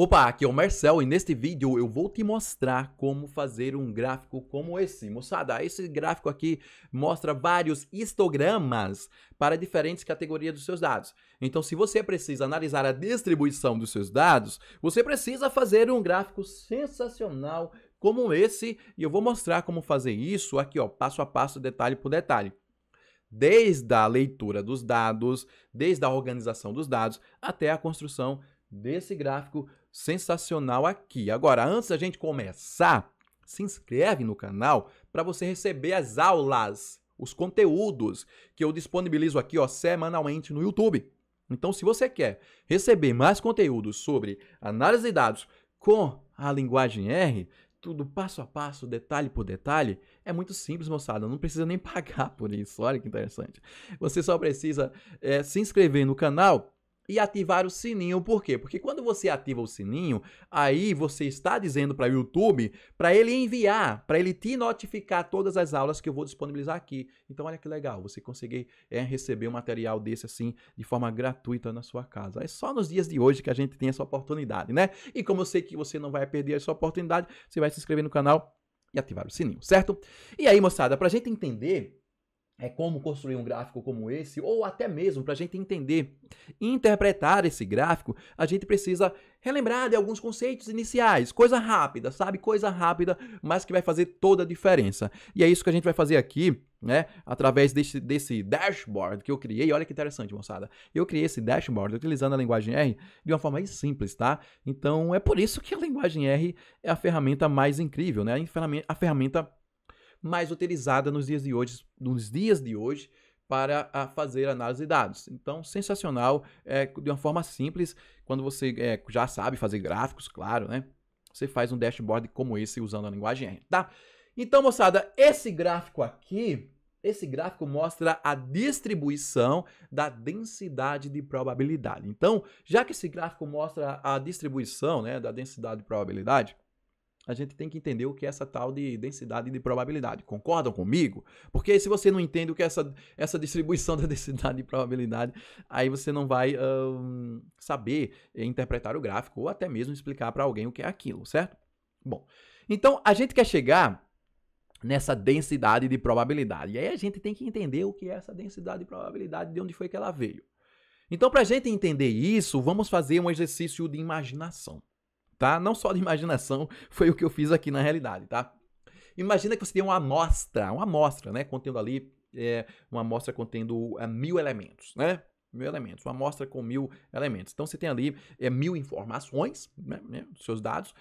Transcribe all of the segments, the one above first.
Opa, aqui é o Marcel e neste vídeo eu vou te mostrar como fazer um gráfico como esse. Moçada, esse gráfico aqui mostra vários histogramas para diferentes categorias dos seus dados. Então, se você precisa analisar a distribuição dos seus dados, você precisa fazer um gráfico sensacional como esse. E eu vou mostrar como fazer isso aqui, ó, passo a passo, detalhe por detalhe. Desde a leitura dos dados, desde a organização dos dados, até a construção desse gráfico sensacional aqui. Agora, antes da gente começar, se inscreve no canal para você receber as aulas, os conteúdos que eu disponibilizo aqui, ó, semanalmente no YouTube. Então, se você quer receber mais conteúdos sobre análise de dados com a linguagem R, tudo passo a passo, detalhe por detalhe, é muito simples, moçada, não precisa nem pagar por isso, olha que interessante. Você só precisa se inscrever no canal e ativar o sininho. Por quê? Porque quando você ativa o sininho, aí você está dizendo para o YouTube, para ele enviar, para ele te notificar todas as aulas que eu vou disponibilizar aqui. Então, olha que legal, você conseguir receber um material desse assim, de forma gratuita na sua casa. É só nos dias de hoje que a gente tem essa oportunidade, né? E como eu sei que você não vai perder essa oportunidade, você vai se inscrever no canal e ativar o sininho, certo? E aí, moçada, para a gente entender como construir um gráfico como esse, ou até mesmo para a gente entender e interpretar esse gráfico, a gente precisa relembrar de alguns conceitos iniciais, coisa rápida, sabe? Coisa rápida, mas que vai fazer toda a diferença. E é isso que a gente vai fazer aqui, né? Através desse dashboard que eu criei. Olha que interessante, moçada. Eu criei esse dashboard utilizando a linguagem R de uma forma mais simples, tá? Então, é por isso que a linguagem R é a ferramenta mais incrível, né? A ferramenta mais utilizada nos dias de hoje para fazer análise de dados. Então, sensacional, de uma forma simples, quando você já sabe fazer gráficos, claro, né? Você faz um dashboard como esse usando a linguagem R, tá? Então, moçada, esse gráfico mostra a distribuição da densidade de probabilidade. Então, já que esse gráfico mostra a distribuição, né, da densidade de probabilidade, a gente tem que entender o que é essa tal de densidade de probabilidade. Concordam comigo? Porque se você não entende o que é essa distribuição da densidade de probabilidade, aí você não vai saber interpretar o gráfico ou até mesmo explicar para alguém o que é aquilo, certo? Bom, então a gente quer chegar nessa densidade de probabilidade. E aí a gente tem que entender o que é essa densidade de probabilidade, de onde foi que ela veio. Então, para a gente entender isso, vamos fazer um exercício de imaginação. Tá? Não só de imaginação, foi o que eu fiz aqui na realidade, tá? Imagina que você tem uma amostra, né? Contendo ali, uma amostra contendo 1000 elementos, né? 1000 elementos, uma amostra com 1000 elementos. Então, você tem ali 1000 informações, né? Dos seus dados,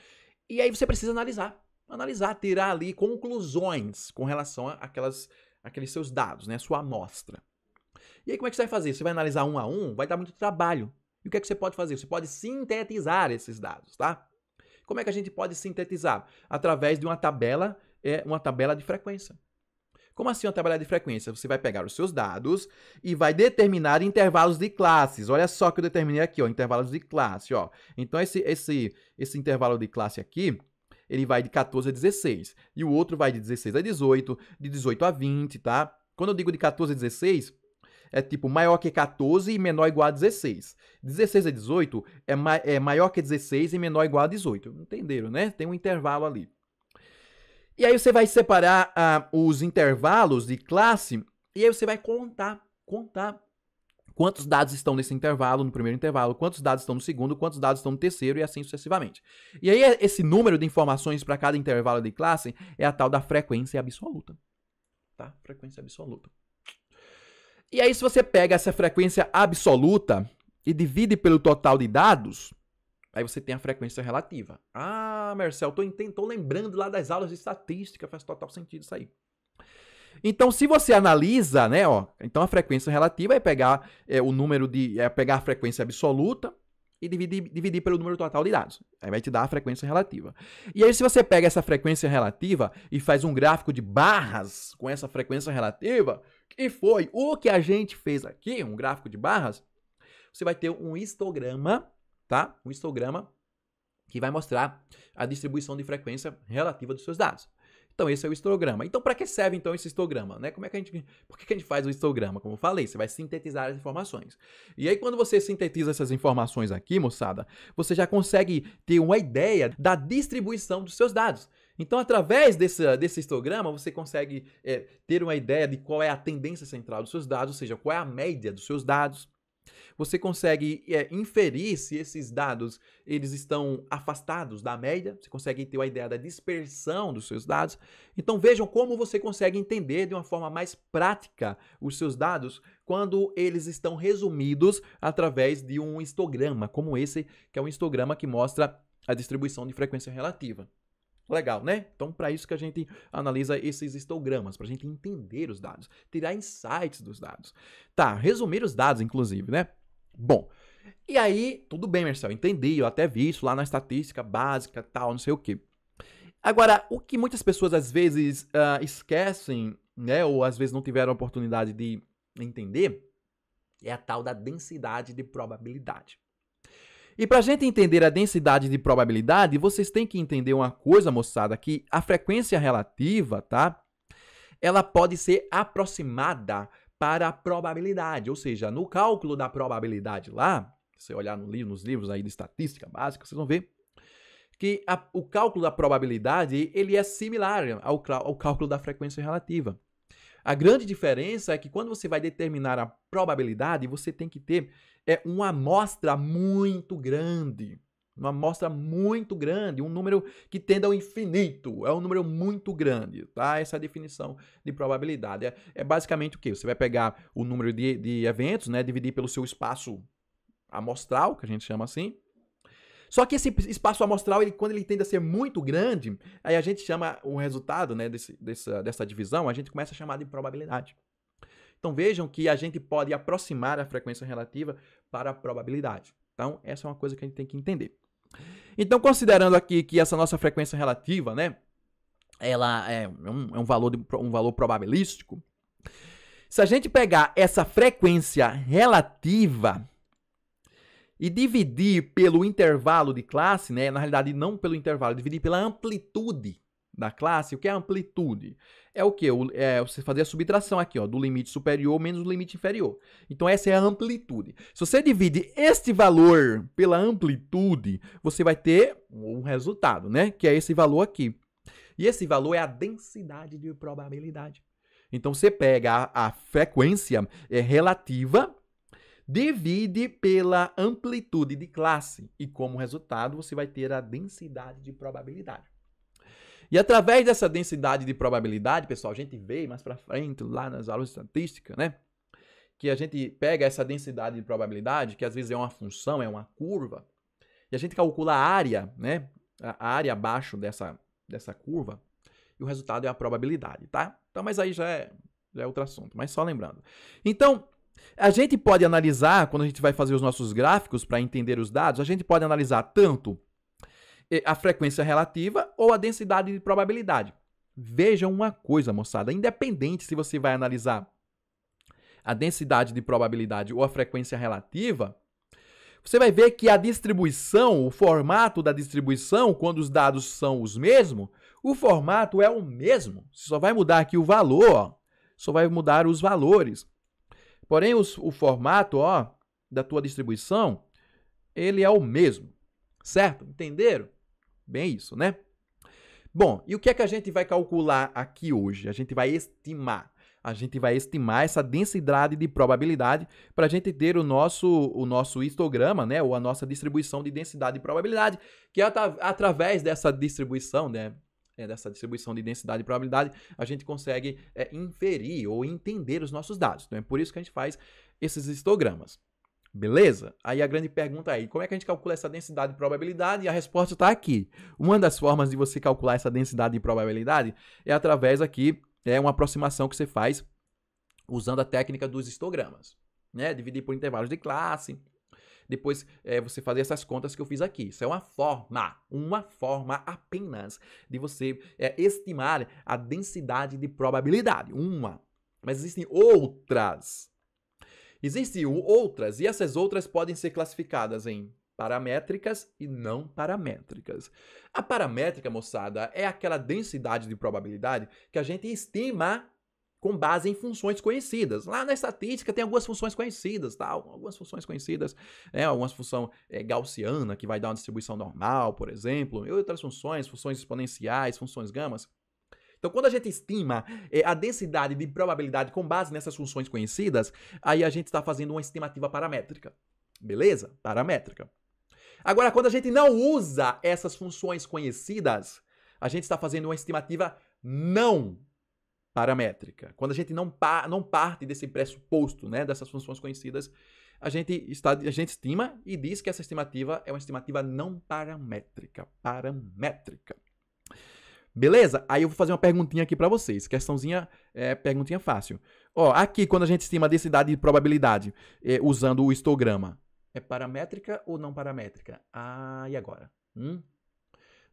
e aí você precisa analisar, tirar ali conclusões com relação àqueles seus dados, né? Sua amostra. E aí, como é que você vai fazer? Você vai analisar um a um? Vai dar muito trabalho. E o que é que você pode fazer? Você pode sintetizar esses dados, tá? Como é que a gente pode sintetizar? Através de uma tabela de frequência. Como assim uma tabela de frequência? Você vai pegar os seus dados e vai determinar intervalos de classes. Olha só que eu determinei aqui, ó, intervalos de classe, ó. Então, esse intervalo de classe aqui, ele vai de 14 a 16. E o outro vai de 16 a 18, de 18 a 20, tá? Quando eu digo de 14 a 16... é tipo maior que 14 e menor ou igual a 16. 16 a 18 é maior que 16 e menor ou igual a 18. Entenderam, né? Tem um intervalo ali. E aí você vai separar os intervalos de classe e aí você vai contar quantos dados estão nesse intervalo, no primeiro intervalo, quantos dados estão no segundo, quantos dados estão no terceiro e assim sucessivamente. E aí esse número de informações para cada intervalo de classe é a tal da frequência absoluta. Tá? Frequência absoluta. E aí, se você pega essa frequência absoluta e divide pelo total de dados, aí você tem a frequência relativa. Ah, Marcel, tô lembrando lá das aulas de estatística, faz total sentido isso aí. Então, se você analisa, né, ó, então a frequência relativa é pegar pegar a frequência absoluta e dividir pelo número total de dados. Aí vai te dar a frequência relativa. E aí, se você pega essa frequência relativa e faz um gráfico de barras com essa frequência relativa, que foi o que a gente fez aqui, um gráfico de barras, você vai ter um histograma, tá? Um histograma que vai mostrar a distribuição de frequência relativa dos seus dados. Então, esse é o histograma. Então, para que serve, então, esse histograma? Né? Por que a gente faz o histograma? Como eu falei, você vai sintetizar as informações. E aí, quando você sintetiza essas informações aqui, moçada, você já consegue ter uma ideia da distribuição dos seus dados. Então, através desse histograma, você consegue ter uma ideia de qual é a tendência central dos seus dados, ou seja, qual é a média dos seus dados. Você consegue inferir se esses dados eles estão afastados da média, você consegue ter uma ideia da dispersão dos seus dados. Então vejam como você consegue entender de uma forma mais prática os seus dados quando eles estão resumidos através de um histograma, como esse, que é um histograma que mostra a distribuição de frequência relativa. Legal, né? Então, para isso que a gente analisa esses histogramas, para a gente entender os dados, tirar insights dos dados. Tá, resumir os dados, inclusive, né? Bom, e aí, tudo bem, Marcelo, entendi, eu até vi isso lá na estatística básica, tal, não sei o quê. Agora, o que muitas pessoas às vezes esquecem, né, ou às vezes não tiveram a oportunidade de entender, é a tal da densidade de probabilidade. E para a gente entender a densidade de probabilidade, vocês têm que entender uma coisa, moçada, que a frequência relativa, tá? Ela pode ser aproximada para a probabilidade, ou seja, no cálculo da probabilidade lá, se você olhar nos livros aí de estatística básica, vocês vão ver que o cálculo da probabilidade ele é similar ao cálculo da frequência relativa. A grande diferença é que quando você vai determinar a probabilidade, você tem que ter uma amostra muito grande. Uma amostra muito grande, um número que tende ao infinito. É um número muito grande, tá? Essa é a definição de probabilidade. É basicamente o quê? Você vai pegar o número de eventos, né? Dividir pelo seu espaço amostral, que a gente chama assim. Só que esse espaço amostral, quando ele tende a ser muito grande, aí a gente chama o resultado, né, dessa divisão, a gente começa a chamar de probabilidade. Então vejam que a gente pode aproximar a frequência relativa para a probabilidade. Então essa é uma coisa que a gente tem que entender. Então, considerando aqui que essa nossa frequência relativa, né, ela é um valor probabilístico, se a gente pegar essa frequência relativa e dividir pelo intervalo de classe, né, na realidade não pelo intervalo, dividir pela amplitude da classe, o que é a amplitude? É o quê? Você fazer a subtração aqui, ó, do limite superior menos o limite inferior. Então, essa é a amplitude. Se você divide este valor pela amplitude, você vai ter um resultado, né? Que é esse valor aqui. E esse valor é a densidade de probabilidade. Então, você pega a frequência relativa, divide pela amplitude de classe. E, como resultado, você vai ter a densidade de probabilidade. E através dessa densidade de probabilidade, pessoal, a gente vê mais para frente, lá nas aulas de estatística, né? Que a gente pega essa densidade de probabilidade, que às vezes é uma função, é uma curva, e a gente calcula a área, né? A área abaixo dessa curva, e o resultado é a probabilidade, tá? Então, mas aí já é outro assunto, mas só lembrando. Então, a gente pode analisar, quando a gente vai fazer os nossos gráficos para entender os dados, a gente pode analisar tanto a frequência relativa ou a densidade de probabilidade. Vejam uma coisa, moçada, independente se você vai analisar a densidade de probabilidade ou a frequência relativa, você vai ver que a distribuição, o formato da distribuição, quando os dados são os mesmos, o formato é o mesmo. Só vai mudar aqui o valor, ó, só vai mudar os valores. Porém, o formato, ó, da tua distribuição, ele é o mesmo, certo? Entenderam? Bem isso, né? Bom, e o que é que a gente vai calcular aqui hoje? A gente vai estimar. A gente vai estimar essa densidade de probabilidade para a gente ter o nosso histograma, né? Ou a nossa distribuição de densidade de probabilidade, que através dessa distribuição, né? Dessa distribuição de densidade de probabilidade, a gente consegue inferir ou entender os nossos dados. Então, é por isso que a gente faz esses histogramas. Beleza? Aí a grande pergunta é, como é que a gente calcula essa densidade de probabilidade? E a resposta está aqui. Uma das formas de você calcular essa densidade de probabilidade é através aqui, uma aproximação que você faz usando a técnica dos histogramas, né? Dividir por intervalos de classe, depois você fazer essas contas que eu fiz aqui. Isso é uma forma apenas de você estimar a densidade de probabilidade. Mas existem outras. Existem outras, e essas outras podem ser classificadas em paramétricas e não paramétricas. A paramétrica, moçada, é aquela densidade de probabilidade que a gente estima com base em funções conhecidas. Lá na estatística tem algumas funções conhecidas, tá? Algumas funções conhecidas, algumas função gaussiana, que vai dar uma distribuição normal, por exemplo, e outras funções exponenciais, funções gamas. Então, quando a gente estima a densidade de probabilidade com base nessas funções conhecidas, aí a gente está fazendo uma estimativa paramétrica. Beleza? Paramétrica. Agora, quando a gente não usa essas funções conhecidas, a gente está fazendo uma estimativa não paramétrica. Quando a gente não parte desse pressuposto, né, dessas funções conhecidas, a gente estima e diz que essa estimativa é uma estimativa não paramétrica. Paramétrica. Beleza? Aí eu vou fazer uma perguntinha aqui para vocês. Questãozinha, perguntinha fácil. Ó, aqui, quando a gente estima a densidade de probabilidade usando o histograma, é paramétrica ou não paramétrica? Ah, e agora?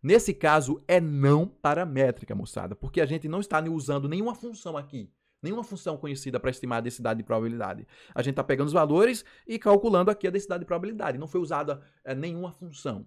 Nesse caso, é não paramétrica, moçada, porque a gente não está usando nenhuma função aqui, nenhuma função conhecida para estimar a densidade de probabilidade. A gente está pegando os valores e calculando aqui a densidade de probabilidade. Não foi usada nenhuma função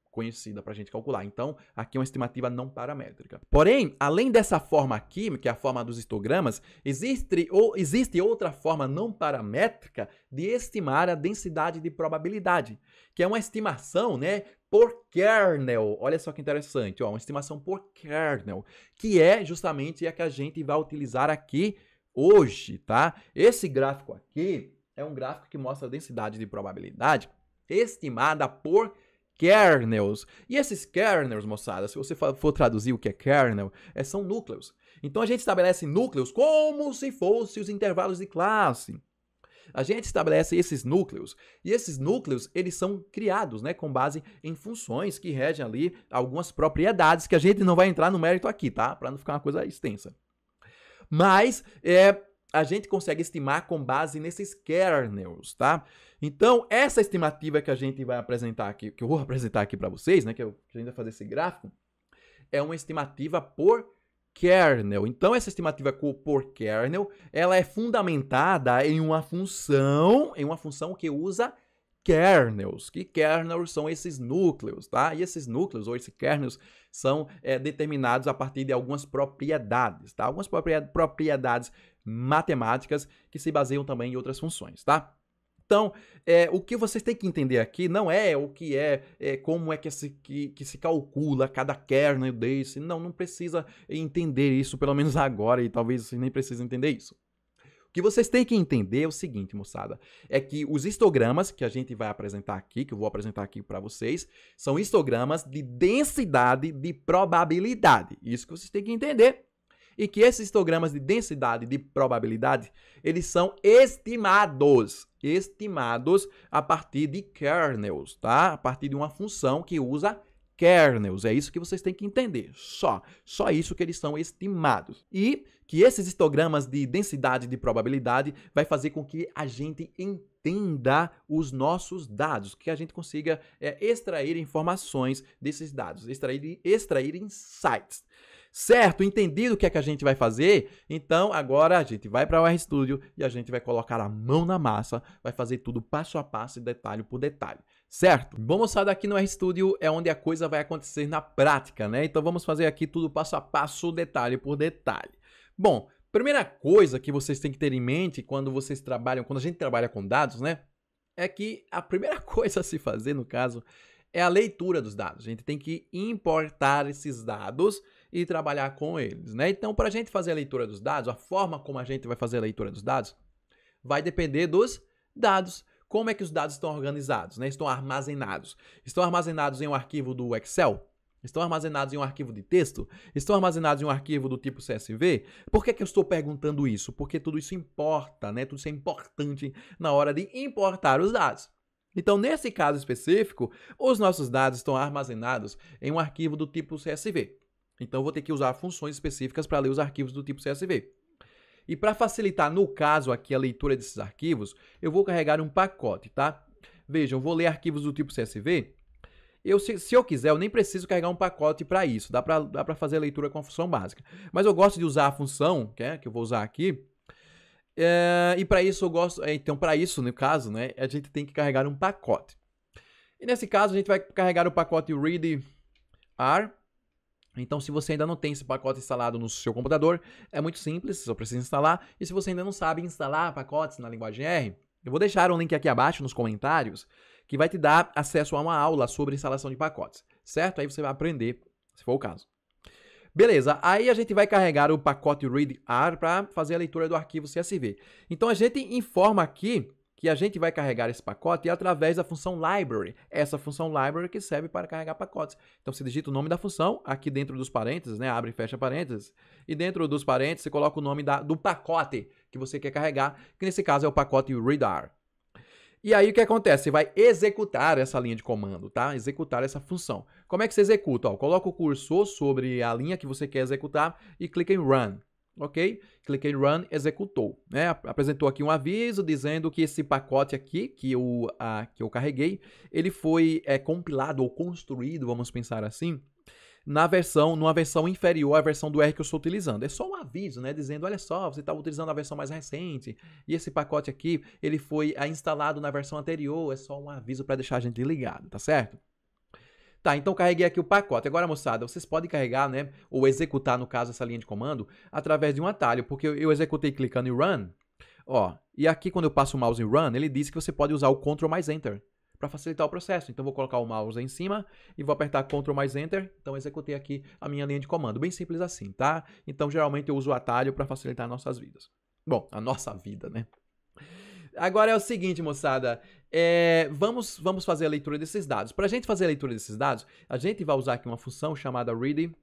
conhecida para a gente calcular. Então, aqui é uma estimativa não paramétrica. Porém, além dessa forma aqui, que é a forma dos histogramas, existe outra forma não paramétrica de estimar a densidade de probabilidade, que é uma estimação, né, por kernel. Olha só que interessante, ó, uma estimação por kernel, que é justamente a que a gente vai utilizar aqui hoje, tá? Esse gráfico aqui é um gráfico que mostra a densidade de probabilidade estimada por kernels. E esses kernels, moçada, se você for traduzir o que é kernel, são núcleos. Então a gente estabelece núcleos como se fossem os intervalos de classe. A gente estabelece esses núcleos, e esses núcleos, eles são criados, né, com base em funções que regem ali algumas propriedades que a gente não vai entrar no mérito aqui, tá? Para não ficar uma coisa extensa. Mas a gente consegue estimar com base nesses kernels, tá? Então, essa estimativa que a gente vai apresentar aqui, que eu vou apresentar aqui para vocês, né, que a gente vai fazer esse gráfico, é uma estimativa por kernel. Então, essa estimativa por kernel, ela é fundamentada em uma função que usa kernels. Que kernels são esses núcleos, tá? E esses núcleos, ou esses kernels, são determinados a partir de algumas propriedades, tá? Algumas propriedades matemáticas que se baseiam também em outras funções, tá? Então, o que vocês têm que entender aqui não é o que como é que se calcula cada kernel desse. Não precisa entender isso, pelo menos agora, e talvez vocês nem precisem entender isso. O que vocês têm que entender é o seguinte, moçada, é que os histogramas que a gente vai apresentar aqui, que eu vou apresentar aqui para vocês, são histogramas de densidade de probabilidade. Isso que vocês têm que entender. E que esses histogramas de densidade de probabilidade, eles são estimados a partir de kernels, tá? A partir de uma função que usa kernels. É isso que vocês têm que entender. Só isso que eles são estimados. E que esses histogramas de densidade de probabilidade vai fazer com que a gente entenda os nossos dados, que a gente consiga extrair informações desses dados, extrair insights. Certo? Entendido o que é que a gente vai fazer? Então, agora a gente vai para o RStudio e a gente vai colocar a mão na massa, vai fazer tudo passo a passo e detalhe por detalhe. Certo? Bom, moçada, aqui no RStudio é onde a coisa vai acontecer na prática, né? Então, vamos fazer aqui tudo passo a passo, detalhe por detalhe. Bom, primeira coisa que vocês têm que ter em mente quando a gente trabalha com dados, né? É que a primeira coisa a se fazer, no caso, é a leitura dos dados. A gente tem que importar esses dados e trabalhar com eles, né? Então, para a gente fazer a leitura dos dados, a forma como a gente vai fazer a leitura dos dados vai depender dos dados. Como é que os dados estão organizados, né? Estão armazenados. Estão armazenados em um arquivo do Excel? Estão armazenados em um arquivo de texto? Estão armazenados em um arquivo do tipo CSV? Por que eu estou perguntando isso? Porque tudo isso importa, né? Tudo isso é importante na hora de importar os dados. Então, nesse caso específico, os nossos dados estão armazenados em um arquivo do tipo CSV. Então, eu vou ter que usar funções específicas para ler os arquivos do tipo CSV. E para facilitar, no caso aqui, a leitura desses arquivos, eu vou carregar um pacote, tá? Vejam, eu vou ler arquivos do tipo CSV. Se eu quiser, eu nem preciso carregar um pacote para isso. Dá para fazer a leitura com a função básica. Mas eu gosto de usar a função, que eu vou usar aqui. E para isso eu gosto... Então, para isso, no caso, né, a gente tem que carregar um pacote. E nesse caso, a gente vai carregar o pacote readr. Então, se você ainda não tem esse pacote instalado no seu computador, é muito simples, só precisa instalar. E se você ainda não sabe instalar pacotes na linguagem R, eu vou deixar um link aqui abaixo nos comentários que vai te dar acesso a uma aula sobre instalação de pacotes, certo? Aí você vai aprender, se for o caso. Beleza, aí a gente vai carregar o pacote readr para fazer a leitura do arquivo CSV. Então, a gente informa aqui que a gente vai carregar esse pacote através da função library. Essa função library que serve para carregar pacotes. Então, você digita o nome da função aqui dentro dos parênteses, né? Abre e fecha parênteses. E dentro dos parênteses, você coloca o nome do pacote que você quer carregar, que nesse caso é o pacote readr. E aí, o que acontece? Você vai executar essa linha de comando, tá? Executar essa função. Como é que você executa? Ó, coloca o cursor sobre a linha que você quer executar e clica em Run. Ok? Cliquei em Run, executou. Né? Apresentou aqui um aviso dizendo que esse pacote aqui, que eu carreguei, ele foi compilado ou construído, vamos pensar assim, numa versão inferior à versão do R que eu estou utilizando. É só um aviso, né? Dizendo, olha só, você está utilizando a versão mais recente, e esse pacote aqui, ele foi instalado na versão anterior, é só um aviso para deixar a gente ligado, tá certo? Tá, então carreguei aqui o pacote. Agora, moçada, vocês podem carregar, né, ou executar, no caso, essa linha de comando, através de um atalho, porque eu executei clicando em Run, ó, e aqui quando eu passo o mouse em Run, ele diz que você pode usar o Ctrl mais Enter para facilitar o processo. Então, vou colocar o mouse em cima e vou apertar Ctrl mais Enter. Então, executei aqui a minha linha de comando. Bem simples assim, tá? Então, geralmente eu uso o atalho para facilitar nossas vidas. Bom, a nossa vida, né? Agora é o seguinte, moçada, vamos fazer a leitura desses dados. Para a gente fazer a leitura desses dados, a gente vai usar aqui uma função chamada read_csv.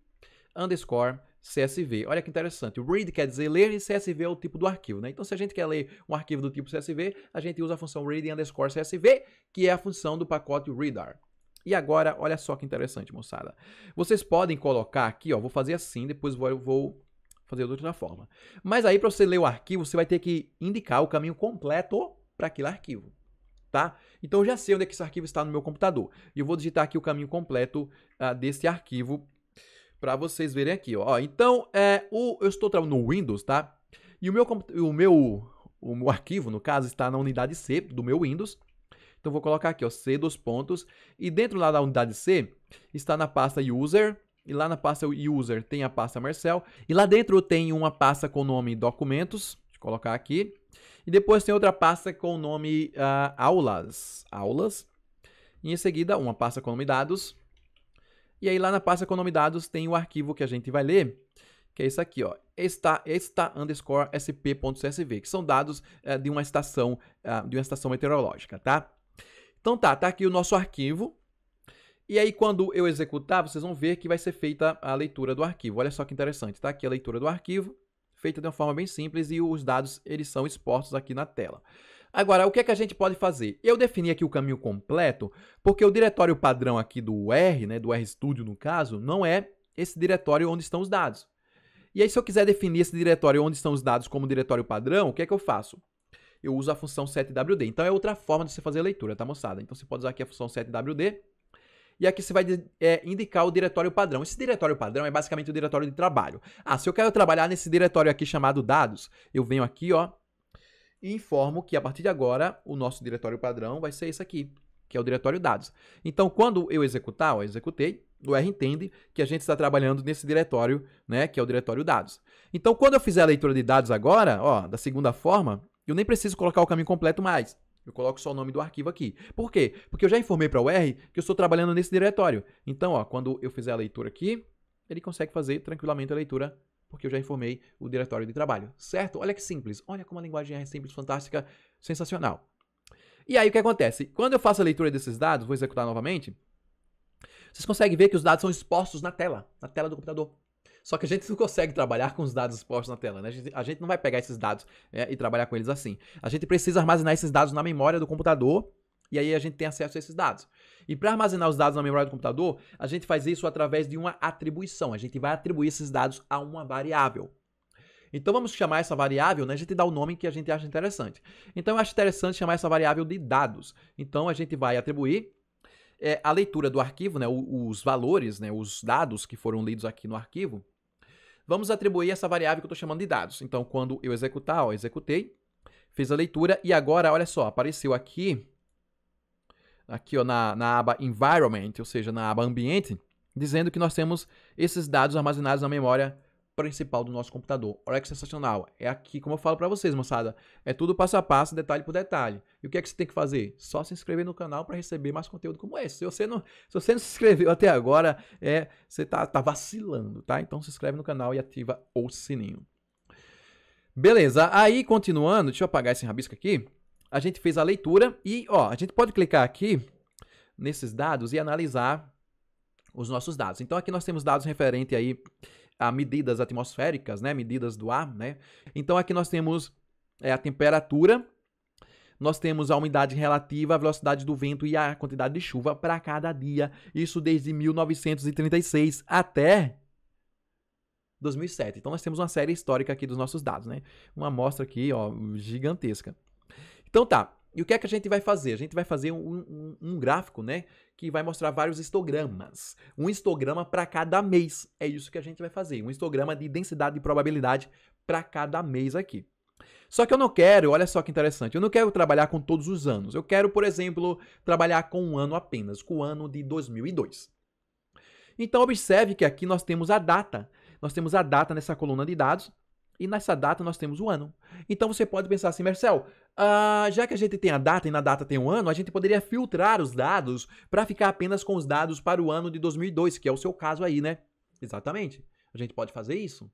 Olha que interessante, o read quer dizer ler e CSV é o tipo do arquivo, né? Então, se a gente quer ler um arquivo do tipo CSV, a gente usa a função read_csv, que é a função do pacote readr. E agora, olha só que interessante, moçada. Vocês podem colocar aqui, ó, vou fazer assim, depois vou fazer de outra forma. Mas aí, para você ler o arquivo, você vai ter que indicar o caminho completo para aquele arquivo, tá? Então, eu já sei onde é que esse arquivo está no meu computador. E eu vou digitar aqui o caminho completo desse arquivo para vocês verem aqui, ó. Então, eu estou trabalhando no Windows, tá? E o meu arquivo, no caso, está na unidade C do meu Windows. Então, vou colocar aqui, ó, C, dois pontos. E dentro lá da unidade C, está na pasta User. E lá na pasta User tem a pasta Marcel. E lá dentro tem uma pasta com o nome Documentos. Deixa eu colocar aqui. E depois tem outra pasta com o nome Aulas. E em seguida, uma pasta com o nome Dados. E aí lá na pasta com o nome Dados tem o arquivo que a gente vai ler, que é esse aqui, ó. esta_sp.csv, que são dados de uma estação meteorológica, tá? Então tá aqui o nosso arquivo. E aí, quando eu executar, vocês vão ver que vai ser feita a leitura do arquivo. Olha só que interessante, tá aqui a leitura do arquivo, feita de uma forma bem simples e os dados, eles são expostos aqui na tela. Agora, o que é que a gente pode fazer? Eu defini aqui o caminho completo, porque o diretório padrão aqui do R, né, do RStudio no caso, não é esse diretório onde estão os dados. E aí, se eu quiser definir esse diretório onde estão os dados como diretório padrão, o que é que eu faço? Eu uso a função setwd. Então, é outra forma de você fazer a leitura, tá, moçada? Então, você pode usar aqui a função setwd. E aqui você vai indicar o diretório padrão. Esse diretório padrão é basicamente o diretório de trabalho. Se eu quero trabalhar nesse diretório aqui chamado dados, eu venho aqui, ó, e informo que a partir de agora o nosso diretório padrão vai ser esse aqui, que é o diretório dados. Então, quando eu executar, ó, executei, o R entende que a gente está trabalhando nesse diretório, né, que é o diretório dados. Então, quando eu fizer a leitura de dados agora, ó, da segunda forma, eu nem preciso colocar o caminho completo mais. Eu coloco só o nome do arquivo aqui. Por quê? Porque eu já informei para o R que eu estou trabalhando nesse diretório. Então, ó, quando eu fizer a leitura aqui, ele consegue fazer tranquilamente a leitura, porque eu já informei o diretório de trabalho. Certo? Olha que simples. Olha como a linguagem R é simples, fantástica, sensacional. E aí, o que acontece? Quando eu faço a leitura desses dados, vou executar novamente, vocês conseguem ver que os dados são expostos na tela do computador. Só que a gente não consegue trabalhar com os dados expostos na tela, né? A gente não vai pegar esses dados e trabalhar com eles assim. A gente precisa armazenar esses dados na memória do computador e aí a gente tem acesso a esses dados. E para armazenar os dados na memória do computador, a gente faz isso através de uma atribuição. A gente vai atribuir esses dados a uma variável. Então vamos chamar essa variável, né? A gente dá o nome que a gente acha interessante. Então eu acho interessante chamar essa variável de dados. Então a gente vai atribuir a leitura do arquivo, né? Os valores, né? Os dados que foram lidos aqui no arquivo. Vamos atribuir essa variável que eu estou chamando de dados. Então, quando eu executar, ó, executei, fiz a leitura e agora, olha só, apareceu aqui aqui ó, na aba Environment, ou seja, na aba Ambiente, dizendo que nós temos esses dados armazenados na memória principal do nosso computador. Olha que sensacional. É aqui, como eu falo para vocês, moçada, é tudo passo a passo, detalhe por detalhe. E o que é que você tem que fazer? Só se inscrever no canal para receber mais conteúdo como esse. Se você não se inscreveu até agora, você tá vacilando, tá? Então se inscreve no canal e ativa o sininho. Beleza, aí continuando, deixa eu apagar esse rabisco aqui. A gente fez a leitura e, ó, a gente pode clicar aqui nesses dados e analisar os nossos dados. Então aqui nós temos dados referentes aí a medidas atmosféricas, né, medidas do ar, né? Então aqui nós temos a temperatura, nós temos a umidade relativa, a velocidade do vento e a quantidade de chuva para cada dia. Isso desde 1936 até 2007. Então nós temos uma série histórica aqui dos nossos dados, né? Uma amostra aqui, ó, gigantesca. Então tá. E o que é que a gente vai fazer? A gente vai fazer um gráfico, né, que vai mostrar vários histogramas. Um histograma para cada mês. É isso que a gente vai fazer. Um histograma de densidade de probabilidade para cada mês aqui. Só que eu não quero, olha só que interessante, eu não quero trabalhar com todos os anos. Eu quero, por exemplo, trabalhar com um ano apenas, com o ano de 2002. Então observe que aqui nós temos a data. Nós temos a data nessa coluna de dados. E nessa data nós temos o ano. Então você pode pensar assim, Marcel, já que a gente tem a data e na data tem um ano, a gente poderia filtrar os dados para ficar apenas com os dados para o ano de 2002, que é o seu caso aí, né? Exatamente. A gente pode fazer isso.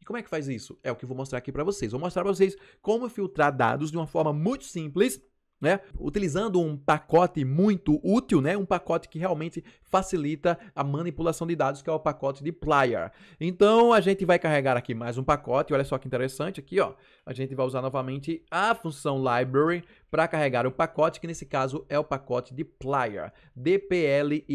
E como é que faz isso? É o que eu vou mostrar aqui para vocês. Vou mostrar para vocês como filtrar dados de uma forma muito simples, né? Utilizando um pacote muito útil, né? Um pacote que realmente facilita a manipulação de dados, que é o pacote dplyr. Então, a gente vai carregar aqui mais um pacote. Olha só que interessante aqui, ó. A gente vai usar novamente a função library para carregar o pacote, que nesse caso é o pacote dplyr, dplyr,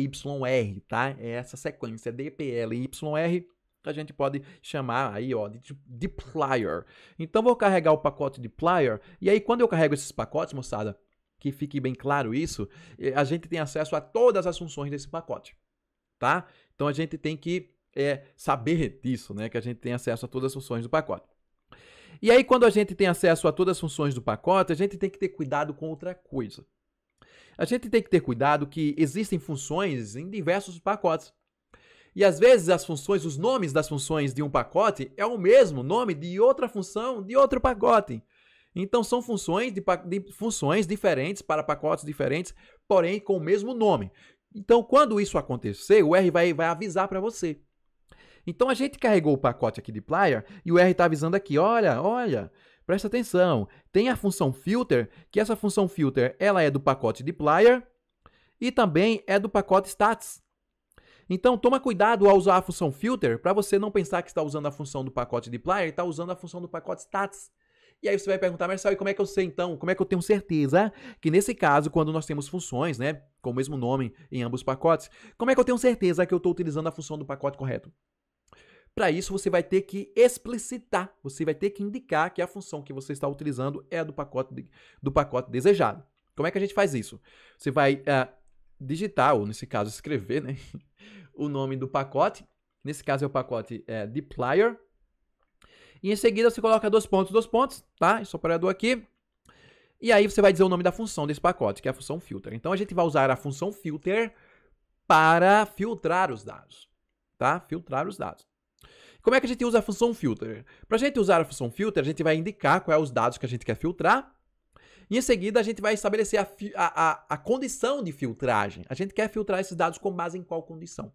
tá? É essa sequência, dplyr. A gente pode chamar aí, ó, de dplyr. Então, vou carregar o pacote dplyr, e aí quando eu carrego esses pacotes, moçada, que fique bem claro isso, a gente tem acesso a todas as funções desse pacote, tá? Então, a gente tem que saber disso, né, que a gente tem acesso a todas as funções do pacote. E aí, quando a gente tem acesso a todas as funções do pacote, a gente tem que ter cuidado com outra coisa. A gente tem que ter cuidado que existem funções em diversos pacotes. E às vezes as funções, os nomes das funções de um pacote é o mesmo nome de outra função de outro pacote. Então são funções funções diferentes para pacotes diferentes, porém com o mesmo nome. Então quando isso acontecer, o R vai avisar para você. Então a gente carregou o pacote aqui de dplyr e o R está avisando aqui, olha, presta atenção, tem a função filter, que essa função filter ela é do pacote dplyr e também é do pacote stats. Então, toma cuidado ao usar a função filter para você não pensar que está usando a função do pacote dplyr e está usando a função do pacote stats. E aí você vai perguntar, Marcel, e como é que eu sei então? Como é que eu tenho certeza que nesse caso, quando nós temos funções, né, com o mesmo nome em ambos os pacotes, como é que eu tenho certeza que eu estou utilizando a função do pacote correto? Para isso, você vai ter que explicitar, você vai ter que indicar que a função que você está utilizando é a do pacote desejado. Como é que a gente faz isso? Você vai digitar, ou nesse caso escrever, né, o nome do pacote, nesse caso é o pacote dplyr, e em seguida você coloca dois pontos, tá? Esse operador aqui, e aí você vai dizer o nome da função desse pacote, que é a função filter. Então a gente vai usar a função filter para filtrar os dados, tá? Filtrar os dados. Como é que a gente usa a função filter? Para a gente usar a função filter, a gente vai indicar quais são os dados que a gente quer filtrar, e em seguida a gente vai estabelecer a condição de filtragem. A gente quer filtrar esses dados com base em qual condição?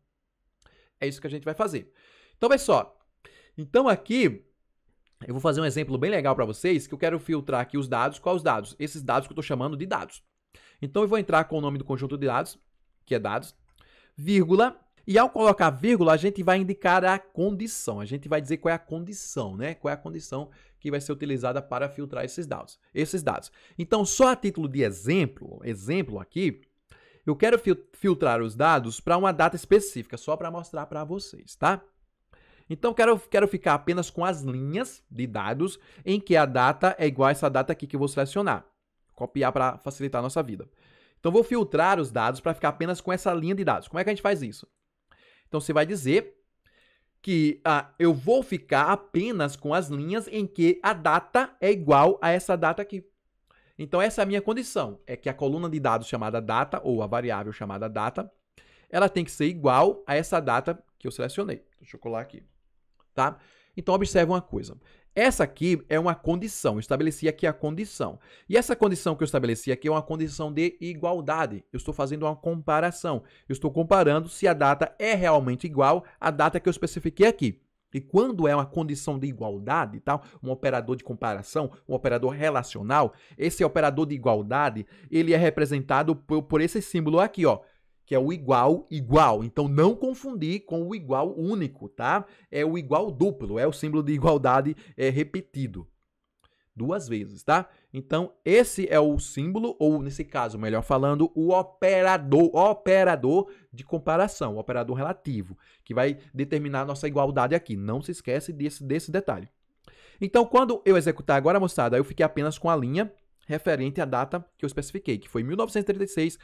É isso que a gente vai fazer. Então, olha só. Então, aqui, eu vou fazer um exemplo bem legal para vocês, que eu quero filtrar aqui os dados. Quais os dados? Esses dados que eu estou chamando de dados. Então, eu vou entrar com o nome do conjunto de dados, que é dados, vírgula, e ao colocar vírgula, a gente vai indicar a condição. A gente vai dizer qual é a condição, né? Qual é a condição que vai ser utilizada para filtrar esses dados. Então, só a título de exemplo aqui, eu quero filtrar os dados para uma data específica, só para mostrar para vocês, tá? Então, quero ficar apenas com as linhas de dados em que a data é igual a essa data aqui que eu vou selecionar. Copiar para facilitar a nossa vida. Então, vou filtrar os dados para ficar apenas com essa linha de dados. Como é que a gente faz isso? Então, você vai dizer que eu vou ficar apenas com as linhas em que a data é igual a essa data aqui. Então, essa é a minha condição, é que a coluna de dados chamada data, ou a variável chamada data, ela tem que ser igual a essa data que eu selecionei. Deixa eu colar aqui, tá? Então, observe uma coisa. Essa aqui é uma condição, eu estabeleci aqui a condição. E essa condição que eu estabeleci aqui é uma condição de igualdade. Eu estou fazendo uma comparação. Eu estou comparando se a data é realmente igual à data que eu especifiquei aqui. E quando é uma condição de igualdade, tá? Um operador de comparação, um operador relacional, esse operador de igualdade, ele é representado por esse símbolo aqui, ó, que é o igual, igual. Então, não confundir com o igual único, tá? É o igual duplo, é o símbolo de igualdade repetido. 2 vezes, tá? Então, esse é o símbolo, ou nesse caso, melhor falando, o operador de comparação, o operador relativo, que vai determinar a nossa igualdade aqui. Não se esquece desse detalhe. Então, quando eu executar agora, moçada, eu fiquei apenas com a linha referente à data que eu especifiquei, que foi 1936,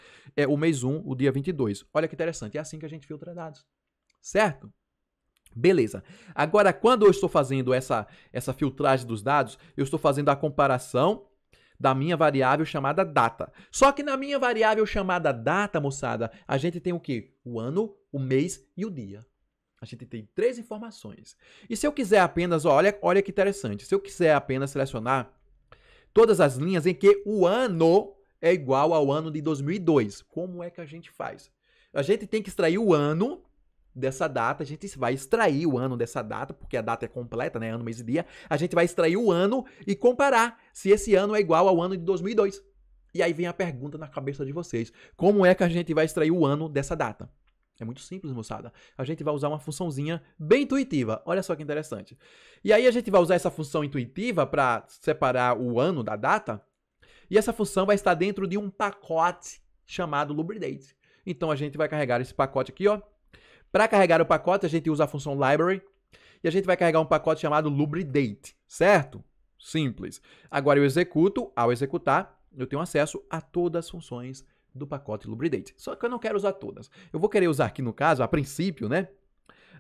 o mês 1, o dia 22. Olha que interessante, é assim que a gente filtra dados, certo? Beleza. Agora, quando eu estou fazendo essa filtragem dos dados, eu estou fazendo a comparação da minha variável chamada data. Só que na minha variável chamada data, moçada, a gente tem o quê? O ano, o mês e o dia. A gente tem 3 informações. E se eu quiser apenas, olha que interessante, se eu quiser apenas selecionar todas as linhas em que o ano é igual ao ano de 2002. Como é que a gente faz? A gente tem que extrair o ano dessa data, a gente vai extrair o ano dessa data, porque a data é completa, né? Ano, mês e dia. A gente vai extrair o ano e comparar se esse ano é igual ao ano de 2002. E aí vem a pergunta na cabeça de vocês. Como é que a gente vai extrair o ano dessa data? É muito simples, moçada. A gente vai usar uma funçãozinha bem intuitiva. Olha só que interessante. E aí a gente vai usar essa função intuitiva para separar o ano da data. E essa função vai estar dentro de um pacote chamado LubriDate. Então a gente vai carregar esse pacote aqui, ó. Para carregar o pacote, a gente usa a função library. E a gente vai carregar um pacote chamado LubriDate, certo? Simples. Agora eu executo. Ao executar, eu tenho acesso a todas as funções do pacote LubriDate. Só que eu não quero usar todas. Eu vou querer usar aqui, no caso, a princípio, né?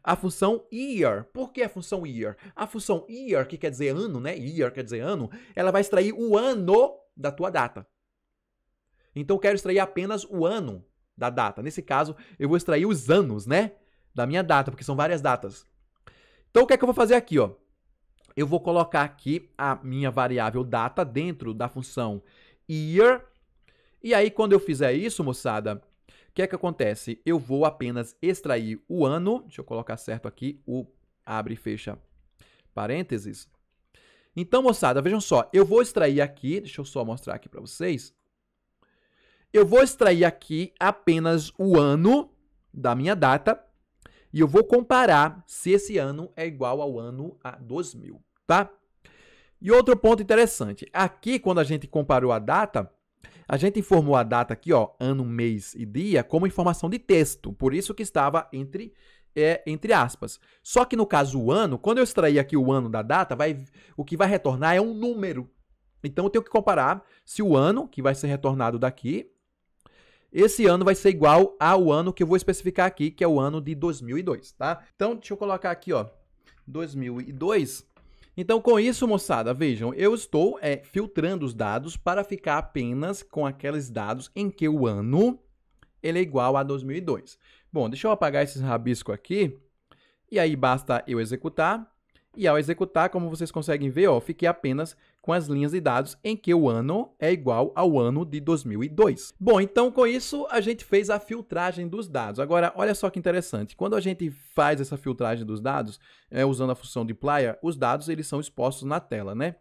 A função year. Por que a função year? A função year, que quer dizer ano, né? Year quer dizer ano, ela vai extrair o ano da tua data. Então, eu quero extrair apenas o ano da data. Nesse caso, eu vou extrair os anos, né? Da minha data, porque são várias datas. Então, o que é que eu vou fazer aqui, ó? Eu vou colocar aqui a minha variável data dentro da função year. E aí, quando eu fizer isso, moçada, o que é que acontece? Eu vou apenas extrair o ano. Deixa eu colocar certo aqui, o abre e fecha parênteses. Então, moçada, vejam só. Eu vou extrair aqui, deixa eu só mostrar aqui para vocês. Eu vou extrair aqui apenas o ano da minha data e eu vou comparar se esse ano é igual ao ano a 2000, tá? E outro ponto interessante. Aqui, quando a gente comparou a data, a gente informou a data aqui, ó, ano, mês e dia, como informação de texto. Por isso que estava entre aspas. Só que no caso o ano, quando eu extrair aqui o ano da data, o que vai retornar é um número. Então eu tenho que comparar se o ano que vai ser retornado daqui, esse ano vai ser igual ao ano que eu vou especificar aqui, que é o ano de 2002, tá? Então deixa eu colocar aqui, ó, 2002. Então, com isso, moçada, vejam, eu estou filtrando os dados para ficar apenas com aqueles dados em que o ano ele é igual a 2002. Bom, deixa eu apagar esses rabiscos aqui, e aí basta eu executar, e ao executar, como vocês conseguem ver, ó, fiquei apenas com as linhas de dados em que o ano é igual ao ano de 2002. Bom, então com isso a gente fez a filtragem dos dados. Agora, olha só que interessante. Quando a gente faz essa filtragem dos dados, usando a função dplyr, os dados eles são expostos na tela, né?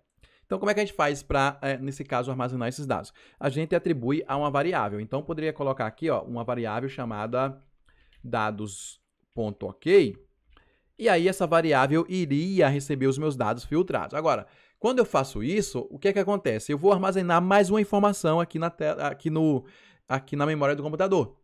Então, como é que a gente faz para, nesse caso, armazenar esses dados? A gente atribui a uma variável. Então, eu poderia colocar aqui, ó, uma variável chamada dados.ok. E aí, essa variável iria receber os meus dados filtrados. Agora, quando eu faço isso, o que é que acontece? Eu vou armazenar mais uma informação aqui na tela, aqui na memória do computador.